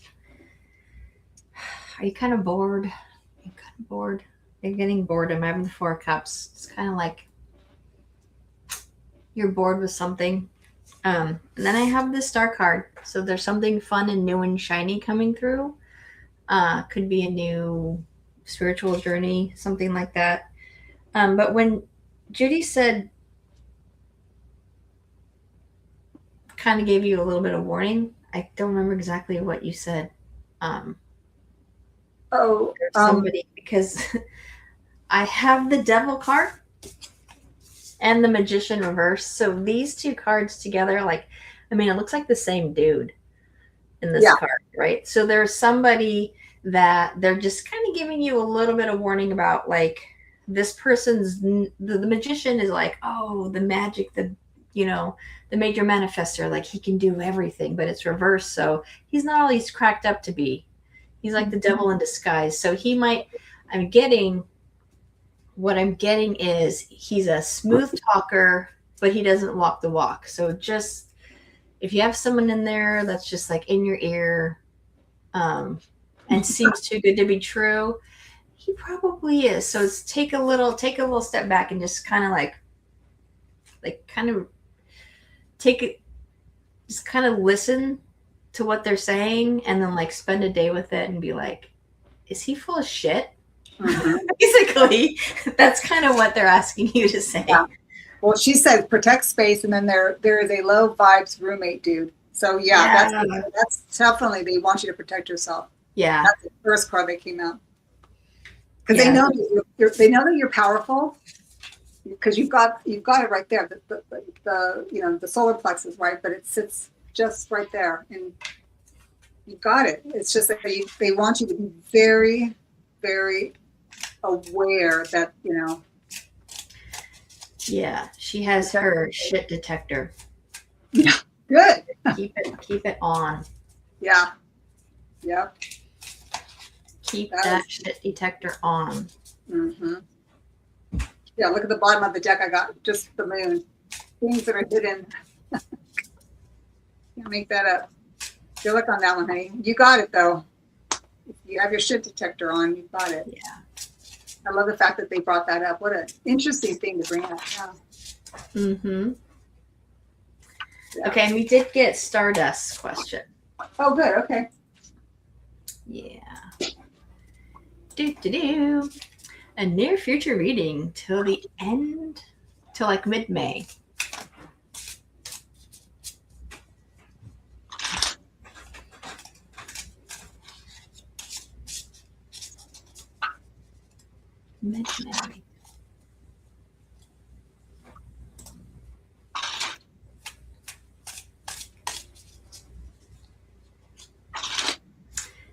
are you kind of bored? Are you kind of bored? You're getting bored. I'm having the Four of Cups. It's kind of like you're bored with something. And then I have the Star card. So there's something fun and new and shiny coming through. Could be a new spiritual journey, something like that. But when Judy said, kind of gave you a little bit of warning, I don't remember exactly what you said. Um, Oh, somebody, because I have the Devil card and the Magician reverse. So these two cards together, like, I mean, it looks like the same dude in this yeah. card, right? So there's somebody that they're just kind of giving you a little bit of warning about, like, this person's the magician is like, oh, the magic, the major manifester, like he can do everything, but it's reversed. So he's not all he's cracked up to be. He's like the devil in disguise. So he might, I'm getting, what I'm getting is he's a smooth talker, but he doesn't walk the walk. So just, if you have someone in there that's just like in your ear, and seems too good to be true, he probably is. So it's take a little step back and just kind of like kind of take it, just kind of listen to what they're saying, and then like spend a day with it and be like, is he full of shit? Mm-hmm. Basically, that's kind of what they're asking you to say. Yeah. Well, she said protect space, and then there is a low vibes roommate dude. So yeah. That's definitely, they want you to protect yourself. Yeah, that's the first card that came out, because they know that you're powerful, because you've got it right there. The solar plexus, right? But it sits just right there, and you got it. It's just that they want you to be very, very aware that Yeah, she has her shit detector. Yeah, good. Keep it on. Yeah. Yep. Keep that shit detector on. Mm-hmm. Yeah, look at the bottom of the deck. I got just the moon. Things that are hidden. Can't make that up. Good luck on that one, honey. You got it, though. If you have your shit detector on, you got it. Yeah. I love the fact that they brought that up. What an interesting thing to bring up. Yeah. Mm-hmm. Yeah. Okay, and we did get Stardust's question. Oh, good. Okay. Yeah. Do. A near future reading till the end, till like mid-May. Mid-May.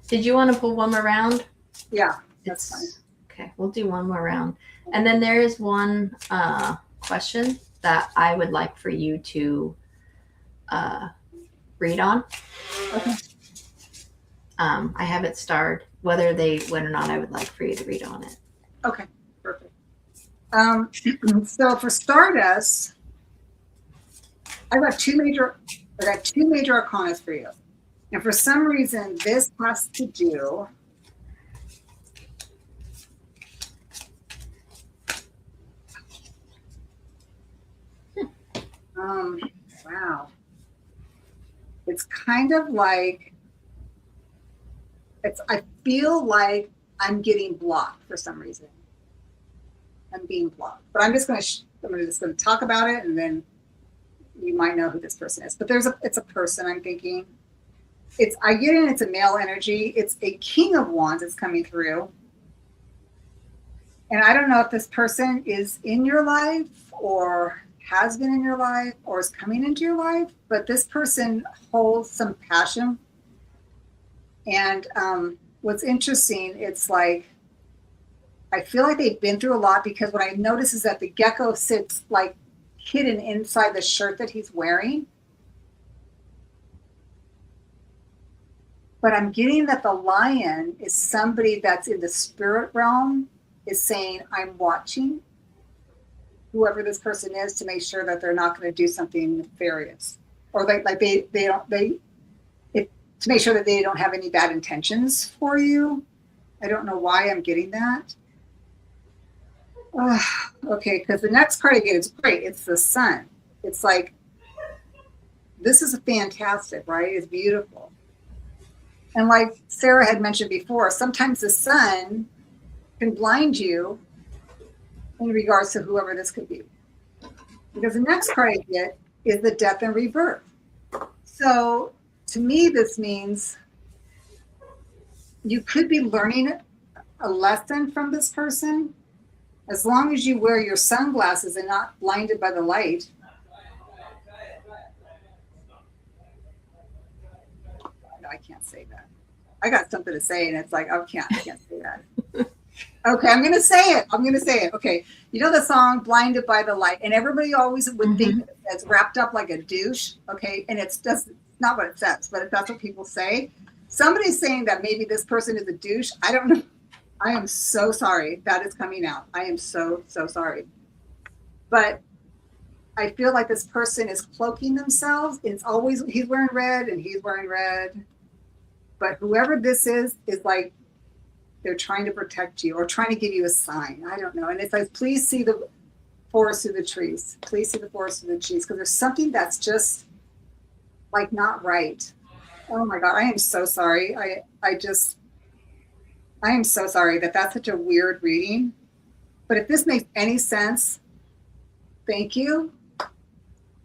Did you want to pull one more round? Yeah, that's fine. Okay, we'll do one more round. And then there is one question that I would like for you to read on. Okay. I have it starred. Whether they win or not, I would like for you to read on it. Okay, perfect. So for Stardust, I got two major arcanas for you. And for some reason, this has to do wow. It's kind of like I feel like I'm getting blocked for some reason. I'm being blocked. But I'm just going to talk about it, and then you might know who this person is. But it's a person, I'm thinking. I get in, it's a male energy. It's a King of Wands that's coming through. And I don't know if this person is in your life or has been in your life or is coming into your life, but this person holds some passion. And what's interesting, it's like, I feel like they've been through a lot, because what I notice is that the gecko sits like hidden inside the shirt that he's wearing. But I'm getting that the lion is somebody that's in the spirit realm, is saying, I'm watching whoever this person is to make sure that they're not going to do something nefarious, or like they don't to make sure that they don't have any bad intentions for you. I don't know why I'm getting that. Okay, because the next card I get is great. It's the sun. It's like, this is fantastic, right? It's beautiful. And like Sarah had mentioned before, sometimes the sun can blind you in regards to whoever this could be. Because the next card I get is the death and rebirth. So to me, this means you could be learning a lesson from this person. As long as you wear your sunglasses and not blinded by the light. No, I can't say that. I got something to say, and it's like, I can't say that. Okay, I'm going to say it. Okay, you know the song "Blinded by the Light," and everybody always would think it's wrapped up like a douche. Okay, and it's just not what it says, but that's what people say. Somebody's saying that maybe this person is a douche. I don't know. I am so sorry that is coming out. I am so sorry. But I feel like this person is cloaking themselves. It's always, he's wearing red and he's wearing red. But whoever this is like they're trying to protect you or trying to give you a sign. I don't know. And it's like, please see the forest through the trees. Please see the forest through the trees. Because there's something that's just like not right. Oh my God, I am so sorry. I am so sorry that that's such a weird reading. But if this makes any sense, thank you.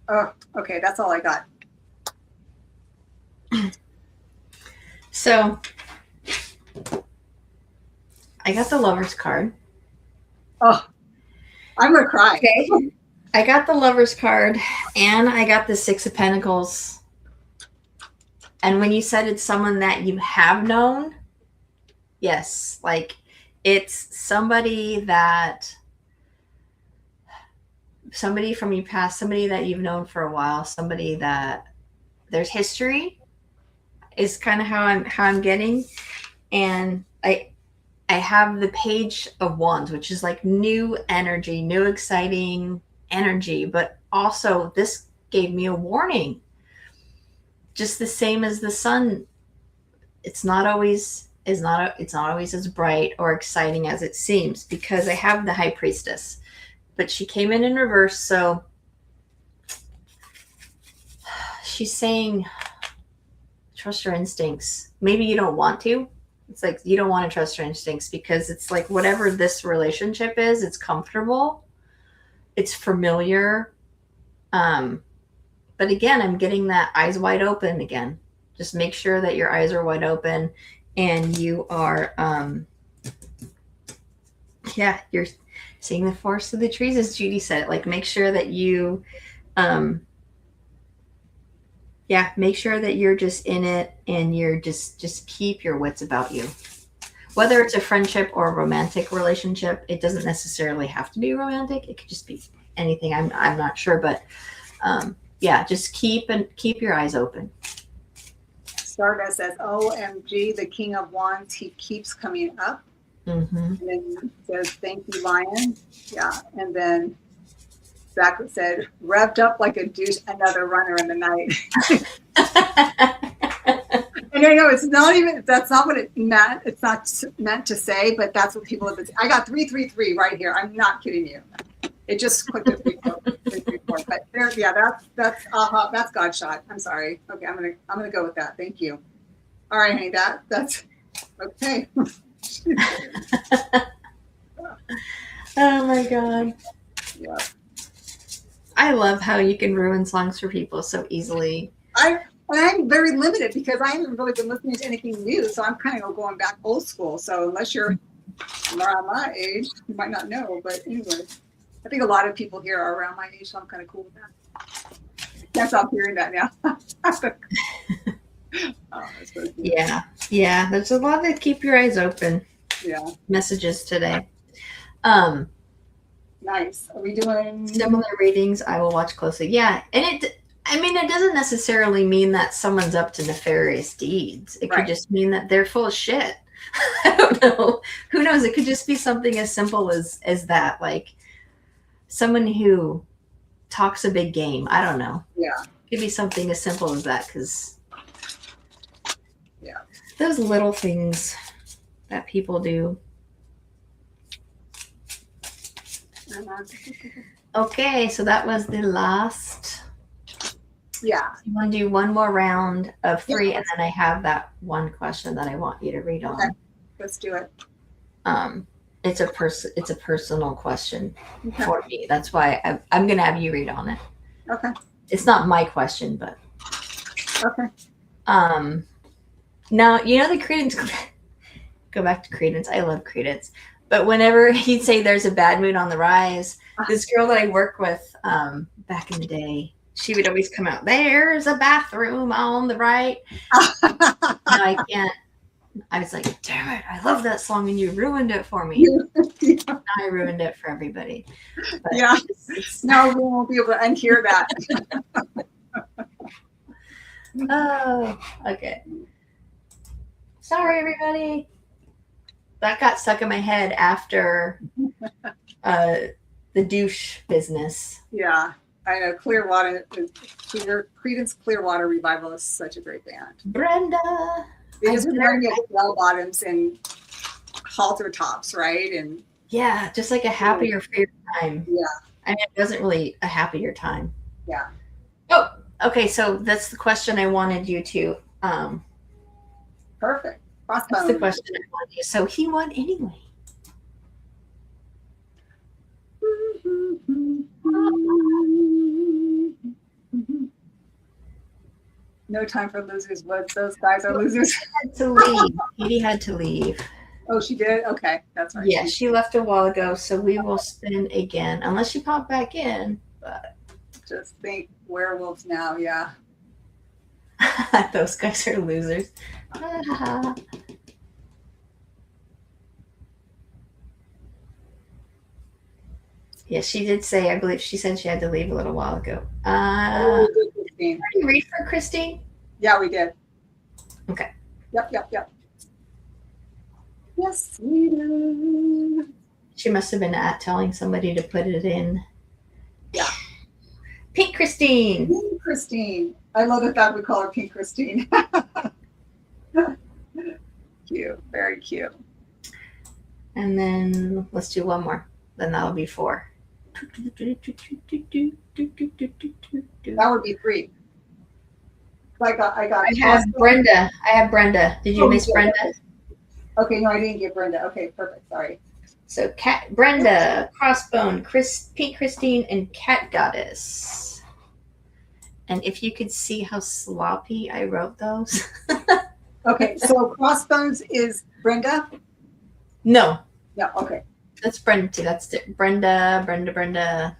Oh, okay, that's all I got. So I got the Lover's card. Oh, I'm going to cry. Okay. I got the Lover's card and I got the Six of Pentacles. And when you said it's someone that you have known, yes, like it's somebody from your past, somebody that you've known for a while, somebody that there's history is kind of how I'm getting. And I have the Page of Wands, which is like new energy, new exciting energy, but also this gave me a warning. Just the same as the sun, it's not always as bright or exciting as it seems, because I have the High Priestess, but she came in reverse. So she's saying, trust your instincts. Maybe you don't want to. It's like you don't want to trust your instincts because it's like whatever this relationship is, it's comfortable, it's familiar. But again, I'm getting that eyes wide open again. Just make sure that your eyes are wide open and you are, you're seeing the forest through the trees, as Judy said. Like, make sure that you, make sure that you're just in it and you're just keep your wits about you. Whether it's a friendship or a romantic relationship, it doesn't necessarily have to be romantic. It could just be anything. I'm not sure, but just keep your eyes open. Stardust says, OMG, the King of Wands, he keeps coming up. Mm-hmm. And then says, thank you, Lion. Yeah. And then Zach said, revved up like a douche, another runner in the night. And I know that's not what it meant. It's not meant to say, but that's what people have been saying. I got 333 right here. I'm not kidding you. It just clicked at 334. But there, that's God shot. I'm sorry. Okay, I'm gonna go with that. Thank you. All right, honey, that's okay. Oh my God. Yeah. I love how you can ruin songs for people so easily. I'm very limited because I haven't really been listening to anything new, so I'm kind of going back old school. So unless you're around my age, you might not know. But anyway, I think a lot of people here are around my age, so I'm kind of cool with that. I can't stop hearing that now. That's so cool. Yeah. There's a lot to keep your eyes open. Yeah. Messages today. Nice. Are we doing similar readings? I will watch closely. Yeah, and I mean, it doesn't necessarily mean that someone's up to nefarious deeds. It could Right. just mean that they're full of shit. I don't know. Who knows? It could just be something as simple as that, like someone who talks a big game. I don't know. Yeah. It could be something as simple as that, because Yeah. those little things that people do. Okay, so that was the last. Yeah. You want to do one more round of 3, Yeah. and then I have that one question that I want you to read on. Okay. Let's do it. It's a personal question Okay. for me. That's why I'm going to have you read on it. Okay. It's not my question, but Okay. now you know the Credence. Go back to Credence. I love Credence, but whenever he'd say "There's a bad mood on the rise," this girl that I work with back in the day, she would always come out. There's a bathroom on the right. No, I can't. I was like, damn it, I love that song and you ruined it for me. Yeah. Now I ruined it for everybody. But Yeah. No, we won't be able to unhear that. Oh, okay. Sorry, everybody. That got stuck in my head after the douche business. Yeah. I know Clearwater, Creedence Clearwater Revival is such a great band. Brenda. They just wearing bell bottoms and halter tops, right? And yeah, just like a happier, freer time. Yeah. I mean, it wasn't really a happier time. Yeah. Oh, okay. So that's the question I wanted you to. Perfect. That's the question I wanted you. So he won anyway. No time for losers. What? Those guys are losers. Had to leave. Katie had to leave. Oh, she did? Okay, that's right. Yeah, she left a while ago, so we will spin again, unless she popped back in. But just think werewolves now, yeah. those guys are losers. Yeah, she did say, I believe she said she had to leave a little while ago. Did you read for Christine? Yeah, we did. Okay. Yep. Yes, we did. She must have been telling somebody to put it in. Yeah. Pink Christine. Pink Christine. I love the fact we call her Pink Christine. Cute. Very cute. And then let's do one more. Then that'll be 4. That would be 3. I have Brenda. Did you miss Brenda? Okay, no, I didn't get Brenda. Okay, perfect. Sorry. So Brenda, Crossbone, Pink Christine, and Cat Goddess. And if you could see how sloppy I wrote those. Okay, so Crossbones is Brenda? No. Yeah, okay. That's Brenda too. That's Brenda.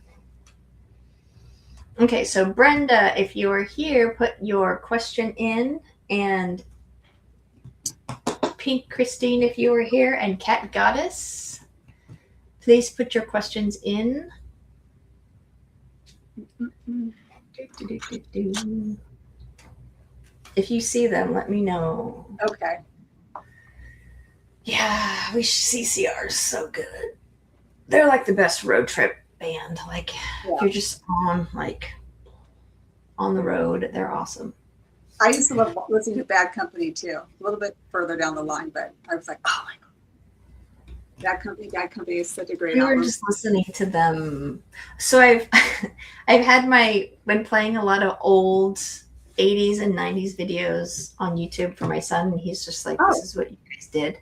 Okay, so Brenda, if you are here, put your question in, and Pink Christine, if you are here, and Cat Goddess, please put your questions in. If you see them, let me know. Okay. Yeah, CCR is so good. They're like the best road trip band. Like, if you're just on the road, they're awesome. I used to love listening to Bad Company too, a little bit further down the line, but I was like, oh my God. Bad Company is such a great album. We were just listening to them. So I've been playing a lot of old 80s and 90s videos on YouTube for my son, and he's just like, this is what you guys did.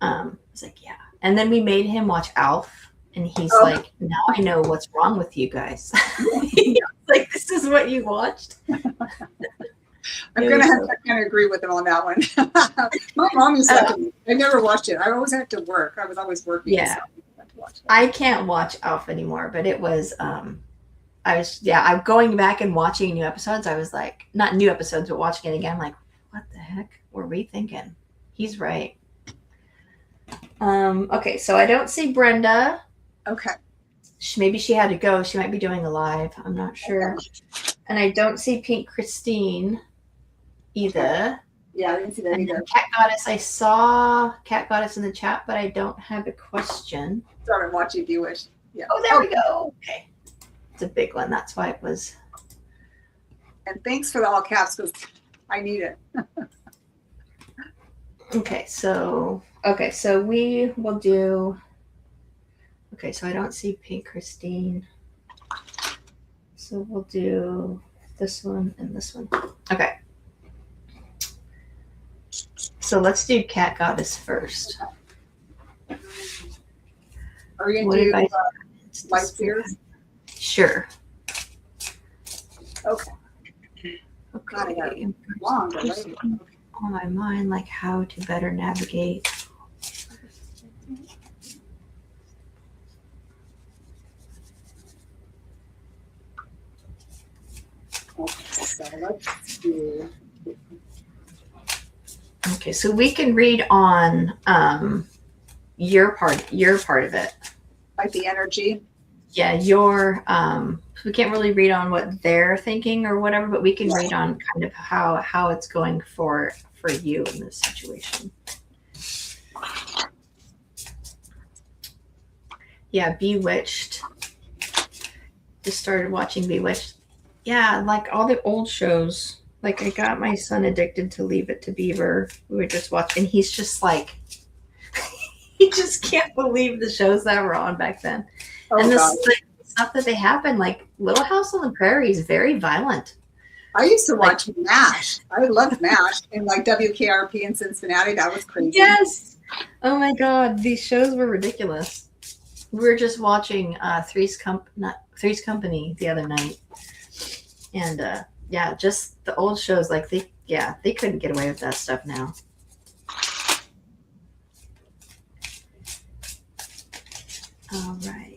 I was like, yeah. And then we made him watch Alf, and he's like, now I know what's wrong with you guys. Like, this is what you watched. I'm going to have to kind of agree with him on that one. My mom used to I never watched it. I always had to work. I was always working. Yeah. So I can't watch Alf anymore, but it was, I'm going back and watching new episodes. I was like, not new episodes, but watching it again. I'm like, what the heck were we thinking? He's right. Okay, so I don't see Brenda. Okay. Maybe she had to go. She might be doing a live. I'm not sure. And I don't see Pink Christine either. Yeah, I didn't see that And either. then Cat Goddess, I saw Cat Goddess in the chat, but I don't have a question. Started watching Bewitched. Yeah. Oh, there we go. Okay. It's a big one. That's why it was. And thanks for the all caps because I need it. Okay, so we will do. Okay, so I don't see Pink Christine. So we'll do this one and this one. Okay. So let's do Cat Goddess first. Are we going to do light spheres? Sure. Okay. God, I got a long delay. On my mind, like how to better navigate. Okay, so let's do. Okay, so we can read on your part of it. Like the energy. Yeah, we can't really read on what they're thinking or whatever, but we can read on kind of how it's going for you in this situation. Yeah, Bewitched. Just started watching Bewitched. Yeah, like all the old shows. Like I got my son addicted to Leave It to Beaver. We would just watch, and he's just like, he just can't believe the shows that were on back then. Oh, and the stuff that they happen, like Little House on the Prairie, is very violent. I used to watch MASH. I loved MASH and like WKRP in Cincinnati. That was crazy. Yes. Oh my God, these shows were ridiculous. We were just watching Three's Company the other night, and yeah, just the old shows. Like they couldn't get away with that stuff now. All right.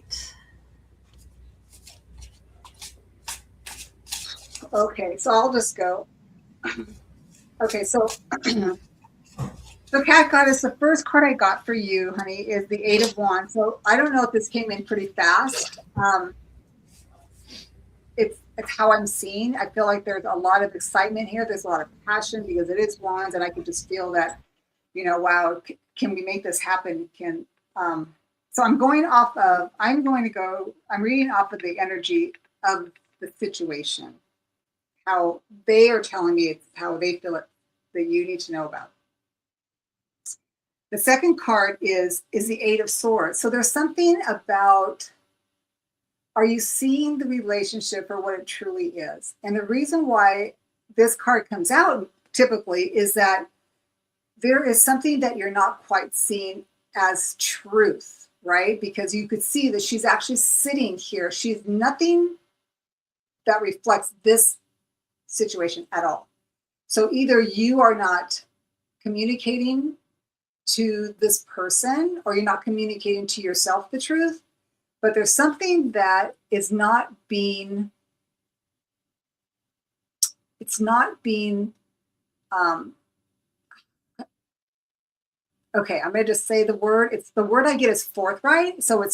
Okay, so I'll just go. Okay, so the Cat Goddess, the first card I got for you, honey, is the Eight of Wands. So I don't know if this came in pretty fast. It's how I'm seeing. I feel like there's a lot of excitement here. There's a lot of passion because it is Wands, and I can just feel that, wow, can we make this happen? So I'm reading off of the energy of the situation. How they are telling me it's how they feel it that you need to know about. The second card is the Eight of Swords. So there's something about, are you seeing the relationship for what it truly is? And the reason why this card comes out typically is that there is something that you're not quite seeing as truth, right? Because you could see that she's actually sitting here. She's nothing that reflects this situation at all. So either you are not communicating to this person or you're not communicating to yourself the truth, but there's something that is not being, okay, I'm going to just say the word. It's the word I get is forthright. So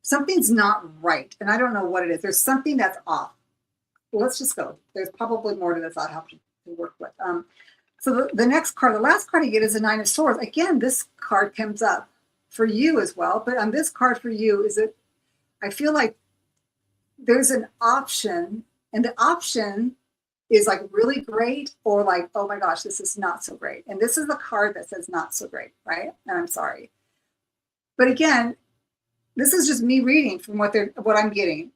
something's not right. And I don't know what it is. There's something that's off. Well, let's just go. There's probably more to this I'll have to work with. So the next card, the last card you get is the Nine of Swords. Again, this card comes up for you as well. But on this card for you is that I feel like there's an option, and the option is like really great or like, oh my gosh, this is not so great. And this is the card that says not so great, right? And I'm sorry. But again, this is just me reading from what I'm getting.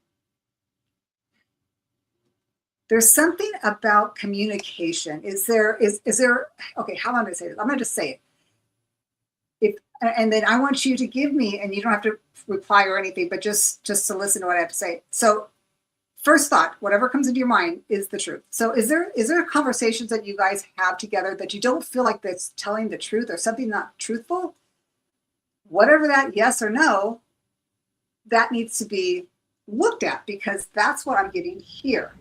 There's something about communication. Is there, okay, how am I going to say this? I'm going to just say it. And then I want you to give me, and you don't have to reply or anything, but just to listen to what I have to say. So first thought, whatever comes into your mind is the truth. So is there conversations that you guys have together that you don't feel like that's telling the truth or something not truthful? Whatever that, yes or no, that needs to be looked at because that's what I'm getting here.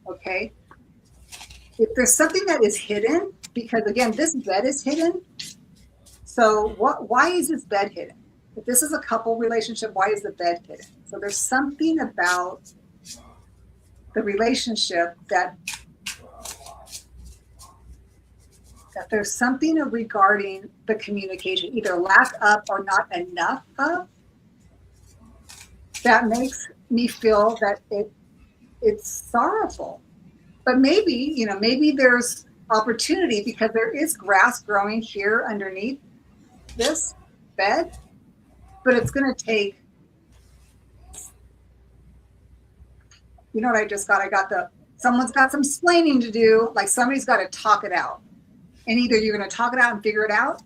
Okay. If there's something that is hidden, because again, this bed is hidden. So why is this bed hidden? If this is a couple relationship, why is the bed hidden? So there's something about the relationship that there's something regarding the communication, either lack of or not enough of, that makes me feel that it's sorrowful. But maybe, maybe there's opportunity because there is grass growing here underneath this bed, but it's going to take, you know what I just got? Someone's got some explaining to do, like somebody's got to talk it out. And either you're going to talk it out and figure it out,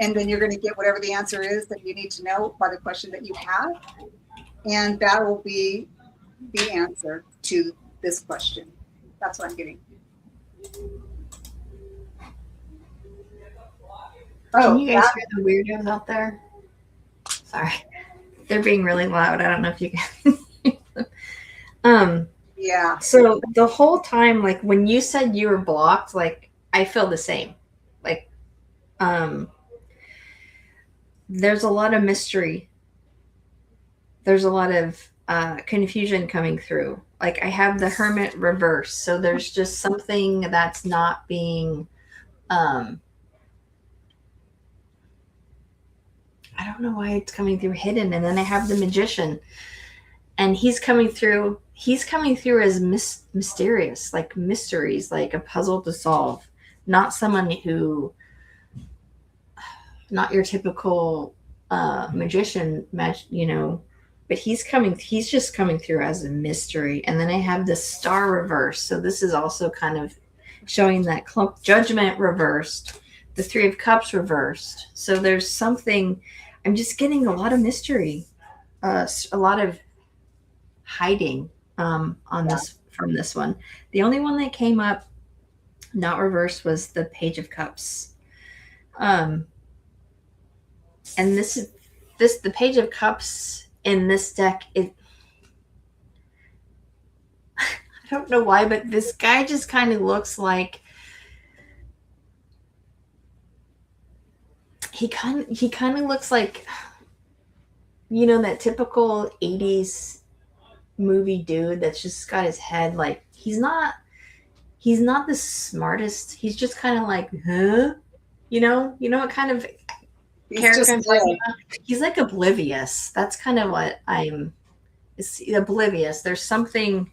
and then you're going to get whatever the answer is that you need to know by the question that you have. And that will be the answer to this question. That's what I'm getting. Can you guys hear the weirdos out there? Sorry. They're being really loud. I don't know if you can. Yeah. So the whole time, like when you said you were blocked, like I feel the same. Like, there's a lot of mystery. There's a lot of confusion coming through. Like I have the Hermit reverse. So there's just something that's not being, I don't know why it's coming through hidden. And then I have the Magician, and he's coming through as mysterious, like mysteries, like a puzzle to solve. Not someone who, not your typical magician, but he's just coming through as a mystery. And then I have the Star reverse. So this is also kind of showing that Judgment reversed, the Three of Cups reversed. So there's something, I'm just getting a lot of mystery, a lot of hiding this from this one. The only one that came up not reversed was the Page of Cups. And the Page of Cups in this deck, I don't know why, but this guy just kind of looks like he kind of looks like, that typical 80s movie dude that's just got his head, like he's not the smartest. He's just kind of like, huh? What kind of character I'm talking about? He's like oblivious. That's kind of what it's oblivious. There's something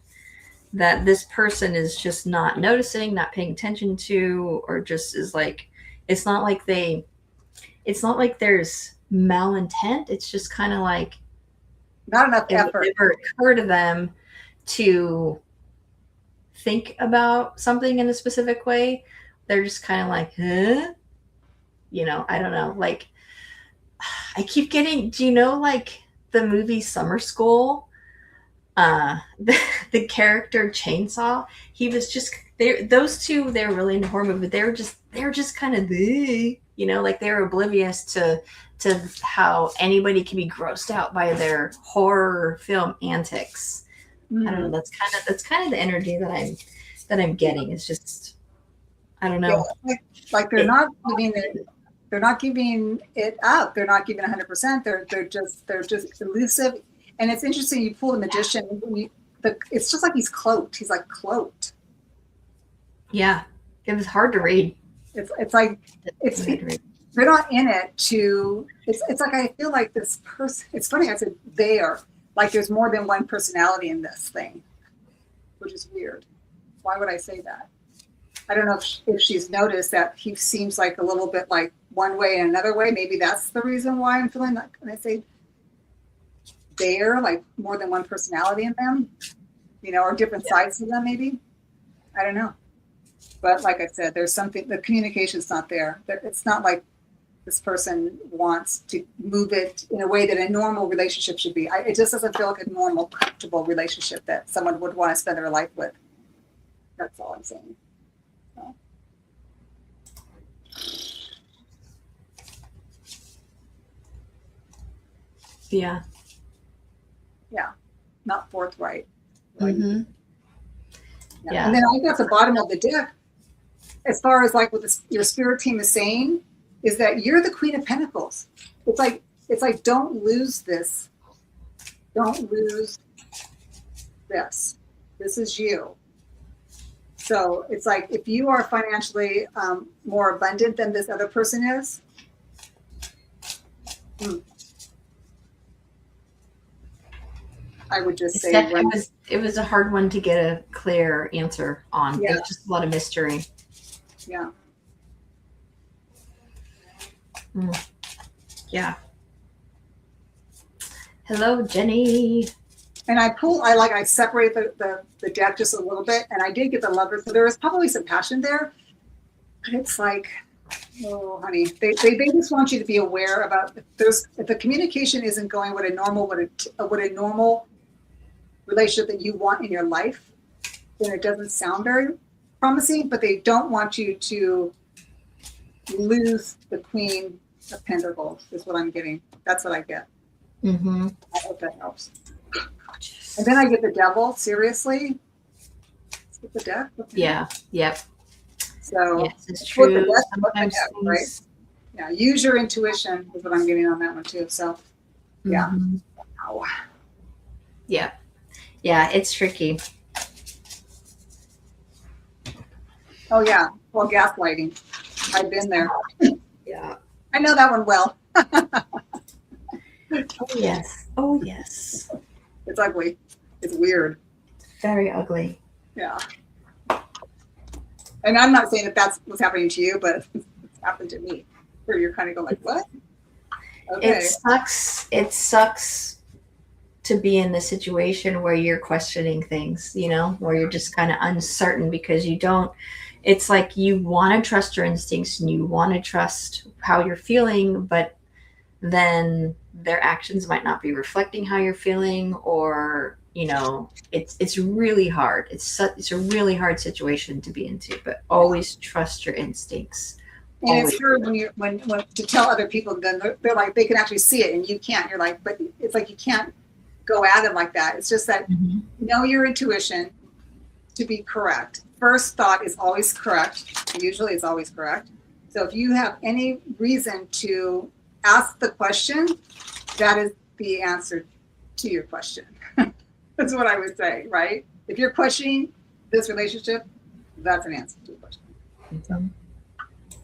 that this person is just not noticing, not paying attention to, or just is like, it's not like there's malintent. It's just kind of like not enough effort. It never occurred to them to think about something in a specific way. They're just kind of like, huh? I don't know. Like, I keep getting, do you know, like the movie Summer School? The character Chainsaw, he was just, those two, they were really into horror movies, but they were just kind of, like they were oblivious to how anybody can be grossed out by their horror film antics. I don't know. That's kind of the energy that I'm getting. It's just, I don't know. Yeah, like they're not giving it. They're not giving it up. They're not giving 100%. They're just elusive. And it's interesting. You pull the Magician. It's just like he's cloaked. He's like cloaked. Yeah, it was hard to read. It's like they're not in it to. It's like I feel like this person. It's funny. I said they are, like there's more than one personality in this thing, which is weird. Why would I say that? I don't know if she's noticed that he seems like a little bit like one way and another way. Maybe that's the reason why I'm feeling that. Can I say they're like more than one personality in them, or different sides to them, maybe? I don't know. But like I said, there's something, the communication's not there. It's not like this person wants to move it in a way that a normal relationship should be. It just doesn't feel like a normal, comfortable relationship that someone would want to spend their life with. That's all I'm saying. So. Yeah. Yeah. Not forthright. Mm-hmm. Yeah. And then I got the bottom of the deck, as far as like what your spirit team is saying, is that you're the Queen of Pentacles. It's like it's like, don't lose this. Don't lose this. This is you. So it's like, if you are financially more abundant than this other person is, I would just say it was a hard one to get a clear answer on. Yeah. There's just a lot of mystery. Yeah. Yeah. Hello, Jenny. And I separate the deck just a little bit, and I did get the Lovers. So there was probably some passion there, but it's like, oh, honey, they just want you to be aware about if the communication isn't going what a normal relationship that you want in your life, then it doesn't sound very promising. But they don't want you to lose the Queen of Pentacles. Is what I'm getting. That's what I get. Mm-hmm. I hope that helps. And then I get the Devil. Seriously, let's get the deck. Yeah. Yep. So yes, it's true. Sometimes right? Yeah. Use your intuition is what I'm getting on that one too. So, yeah. Mm-hmm. Wow. Yeah. Yeah. It's tricky. Oh yeah. Well, gaslighting. I've been there. Yeah. I know that one well. Oh yes. Oh yes. It's ugly. It's weird. Very ugly. Yeah. And I'm not saying that that's what's happening to you, but it's happened to me. Where you're kind of going like, what? Okay. It sucks to be in the situation where you're questioning things, where you're just kind of uncertain because it's like you want to trust your instincts and you want to trust how you're feeling, but then their actions might not be reflecting how you're feeling, or it's really hard. It's a really hard situation to be into, but always trust your instincts. And always. It's hard when to tell other people, then they're like, they can actually see it and you can't. You're like, but it's like you can't go at it like that. It's just that know your intuition to be correct. First thought is always correct. Usually it's always correct. So if you have any reason to ask the question, that is the answer to your question. That's what I would say, right? If you're questioning this relationship, that's an answer to the question. So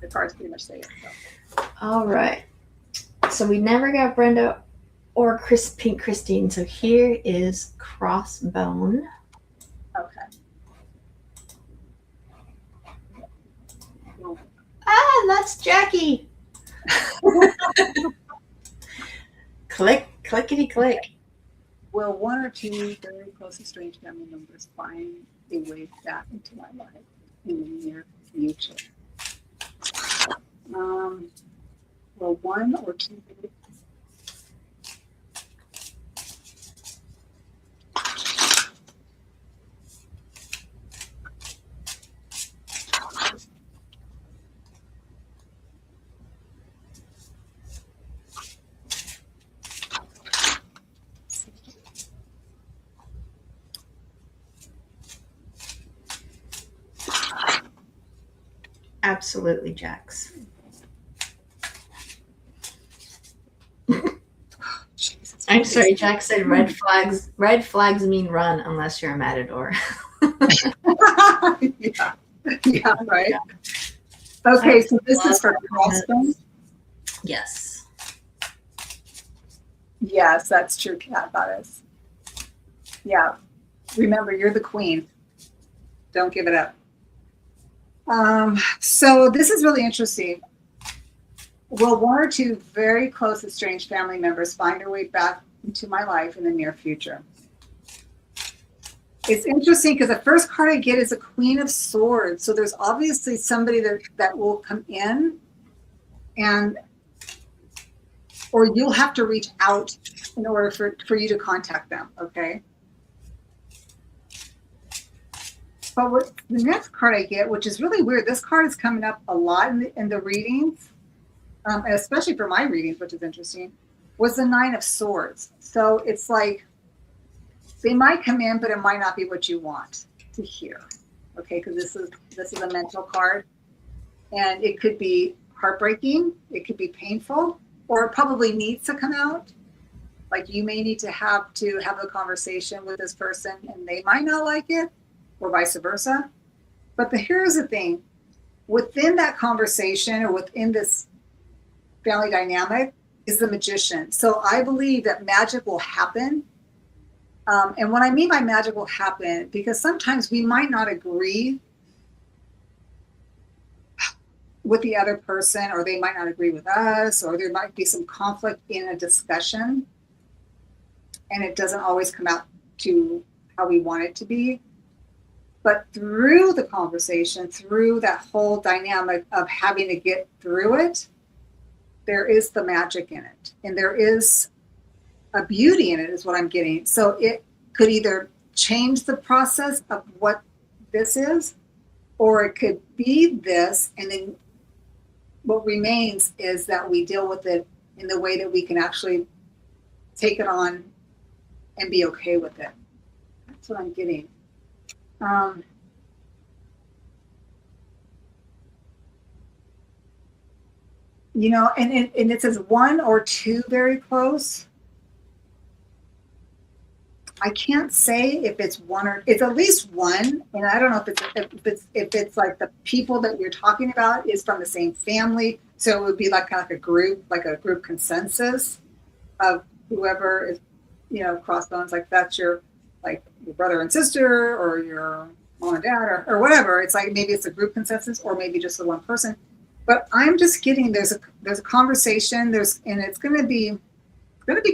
the cards pretty much say it. So. All right. So we never got Brenda or Pink Christine. So here is Crossbone. Okay. Ah, that's Jackie. Click, clickety click. Will one or two very close and strange family members find a way back into my life in the near future? Will one or two very Absolutely, Jax. I'm sorry, Jack said red flags. Red flags mean run unless you're a matador. yeah, right. Okay, so this is for Crossbone. Yes. Yes, that's true, Cat Goddess. Yeah. Remember, you're the queen. Don't give it up. So this is really interesting. Will one or two very close and strange family members find their way back into my life in the near future? It's interesting because the first card I get is a Queen of Swords. So there's obviously somebody that will come in or you'll have to reach out in order for you to contact them, okay? But what the next card I get, which is really weird, this card is coming up a lot in the readings, especially for my readings, which is interesting, was the Nine of Swords. So it's like they might come in, but it might not be what you want to hear, okay? Because this is a mental card, and it could be heartbreaking, it could be painful, or it probably needs to come out. Like you may need to have a conversation with this person and they might not like it, or vice versa. But here's the thing, within that conversation or within this family dynamic is the magician. So I believe that magic will happen. And what I mean by magic will happen, because sometimes we might not agree with the other person, or they might not agree with us, or there might be some conflict in a discussion, and it doesn't always come out to how we want it to be. But through the conversation, through that whole dynamic of having to get through it, there is the magic in it. And there is a beauty in it, is what I'm getting. So it could either change the process of what this is, or it could be this, and then what remains is that we deal with it in the way that we can actually take it on and be okay with it. That's what I'm getting. You know, and it says one or two very close. I can't say if it's one or it's at least one, and I don't know if it's like the people that you're talking about is from the same family, so it would be like kind of like a group consensus of whoever is, you know, crossbones, like that's your brother and sister, or your mom and dad, or whatever. It's like maybe it's a group consensus, or maybe just the one person. But I'm just getting there's a conversation, and it's going to be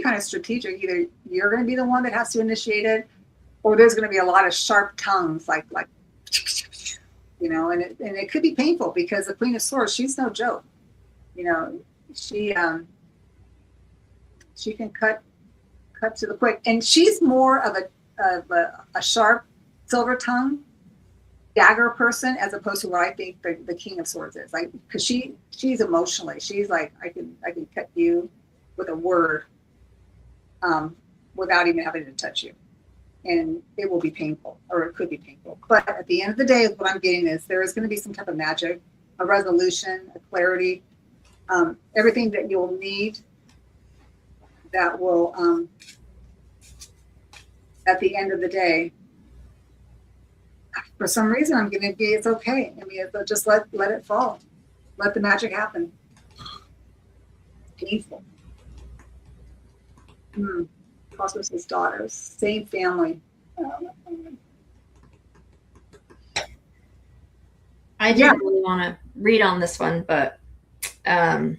kind of strategic. Either you're going to be the one that has to initiate it, or there's going to be a lot of sharp tongues, like you know, and it could be painful, because the Queen of Swords, she's no joke. You know, she can cut to the quick, and she's more of a sharp silver tongue dagger person, as opposed to what I think the King of Swords is. Like, because she's emotionally, she's like, I can cut you with a word, without even having to touch you, and it will be painful, or it could be painful. But at the end of the day, what I'm getting is there is going to be some type of magic, a resolution, a clarity, everything that you'll need that will, at the end of the day, for some reason, I'm going to be, it's okay. I mean, just let it fall. Let the magic happen. Painful. Cosmos' daughters, same family. I didn't really want to read on this one, but I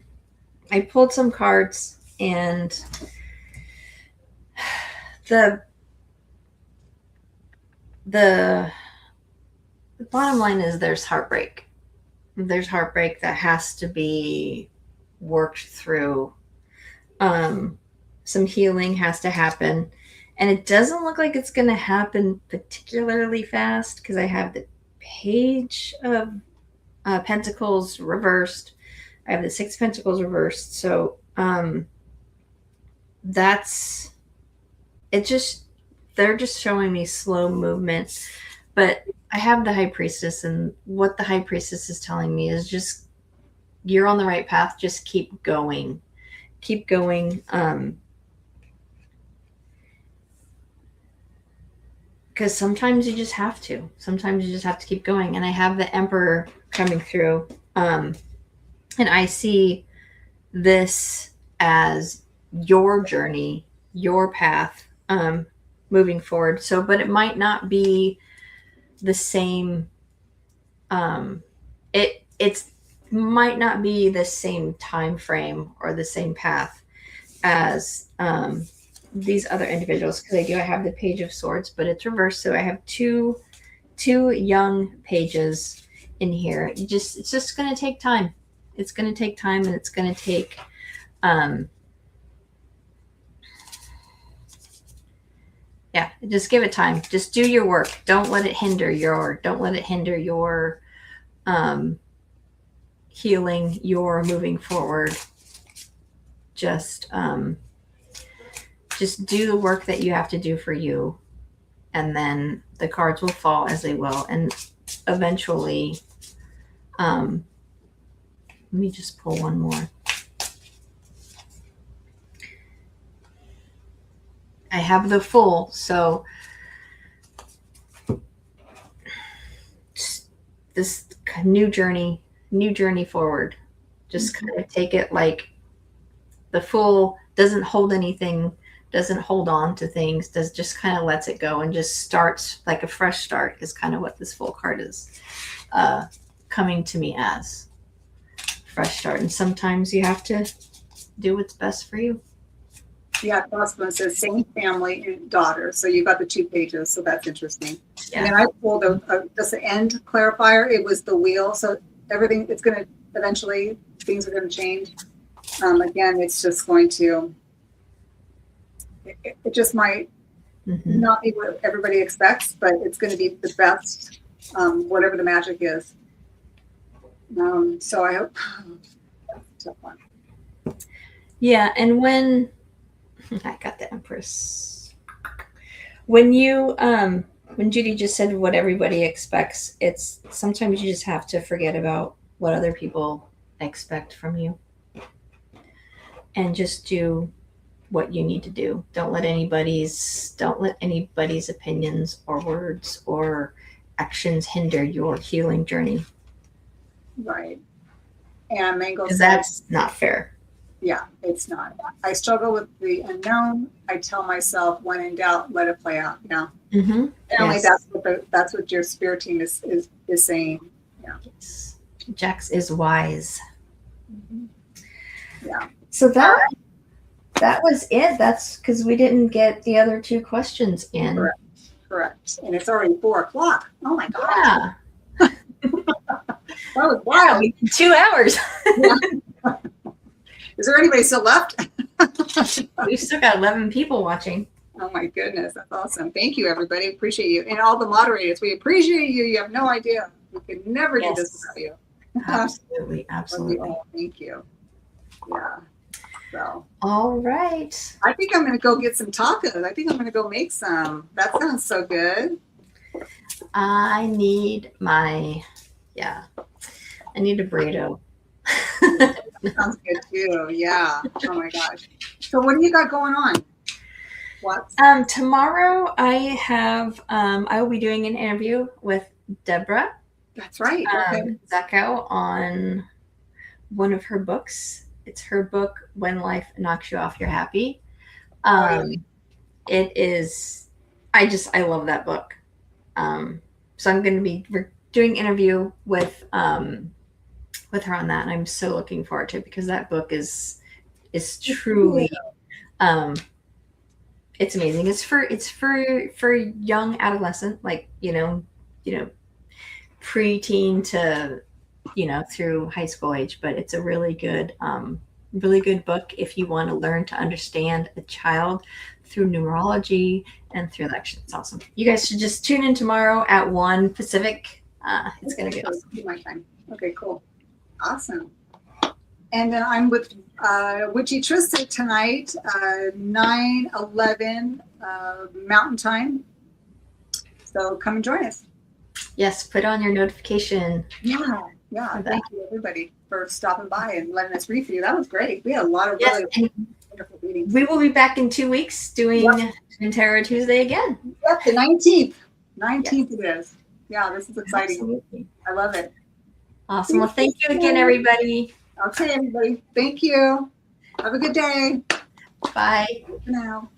pulled some cards, and the bottom line is there's heartbreak. There's heartbreak that has to be worked through. Some healing has to happen, and it doesn't look like it's going to happen particularly fast, because I have the Page of Pentacles reversed. I have the Six of Pentacles reversed. So that's it. They're just showing me slow movement, but I have the High Priestess, and what the High Priestess is telling me is just, you're on the right path. Just keep going. Keep going. Because sometimes you just have to. Sometimes you just have to keep going. And I have the Emperor coming through. And I see this as your journey, your path, moving forward. So, but it might not be the same. It's might not be the same time frame or the same path as these other individuals, because I have the Page of Swords, but it's reversed. So I have two young pages in here. It's just going to take time. It's going to take time, and it's going to take just give it time. Just do your work. Don't let it hinder your healing, your moving forward. Just do the work that you have to do for you, and then the cards will fall as they will. And eventually, let me just pull one more. I have the full. So this new journey forward. Just kind of take it like the full doesn't hold anything, doesn't hold on to things, does just kind of lets it go and just starts like a fresh start is kind of what this full card is coming to me as. Fresh start. And sometimes you have to do what's best for you. Yeah, the last one says same family and daughter. So you got the 2 pages. So that's interesting. Yeah. And then I pulled just the end clarifier. It was the wheel. So everything, it's going to eventually, things are going to change. Again, it's just going to, it just might not be what everybody expects, but it's going to be the best, whatever the magic is. So I hope that's a tough one. Yeah, and when I got the Empress, when you when Judy just said what everybody expects, it's sometimes you just have to forget about what other people expect from you and just do what you need to do. Don't let anybody's opinions or words or actions hinder your healing journey. Right. And Mango Because said, that's not fair. yeah, it's not. I struggle with the unknown. I tell myself, when in doubt, let it play out. Yeah. Apparently, that's what your spirit team is saying. Yeah. Yes. Jax is wise. Yeah. So that was it. That's because we didn't get the other 2 questions in. Correct. And it's already 4:00. Oh my God. Yeah. That was wild. 2 hours. Yeah. Is there anybody still left? We've still got 11 people watching. Oh my goodness, that's awesome. Thank you, everybody. Appreciate you. And all the moderators, we appreciate you. You have no idea. We could never do this without you. Absolutely. Absolutely. Thank you. Yeah. So. All right. I think I'm going to go get some tacos. I think I'm going to go make some. That sounds so good. I need a burrito. Sounds good too. Yeah. Oh my gosh. So what do you got going on? What? Tomorrow I have I will be doing an interview with Deborah. That's right. Okay. Zacco on one of her books. It's her book, When Life Knocks You Off You're Happy. It is, I love that book. So I'm going to be doing an interview with her on that. And I'm so looking forward to it because that book is truly, it's amazing. It's for young adolescent, like, preteen to, through high school age, but it's a really good book if you want to learn to understand a child through numerology and through election. It's awesome. You guys should just tune in tomorrow at 1 Pacific. It's going to be awesome. My time. Okay, cool. Awesome. And then I'm with Witchy Trista tonight, 9/11 Mountain Time. So come and join us. Yes, put on your notification. Yeah. Thank you, everybody, for stopping by and letting us read for you. That was great. We had a lot of really wonderful readings. We will be back in 2 weeks doing Tarot Tuesday again. Yep, the 19th. 19th it is. Yeah, this is exciting. Absolutely. I love it. Awesome. Well, thank you again, everybody. Okay, everybody. Thank you. Have a good day. Bye. For now.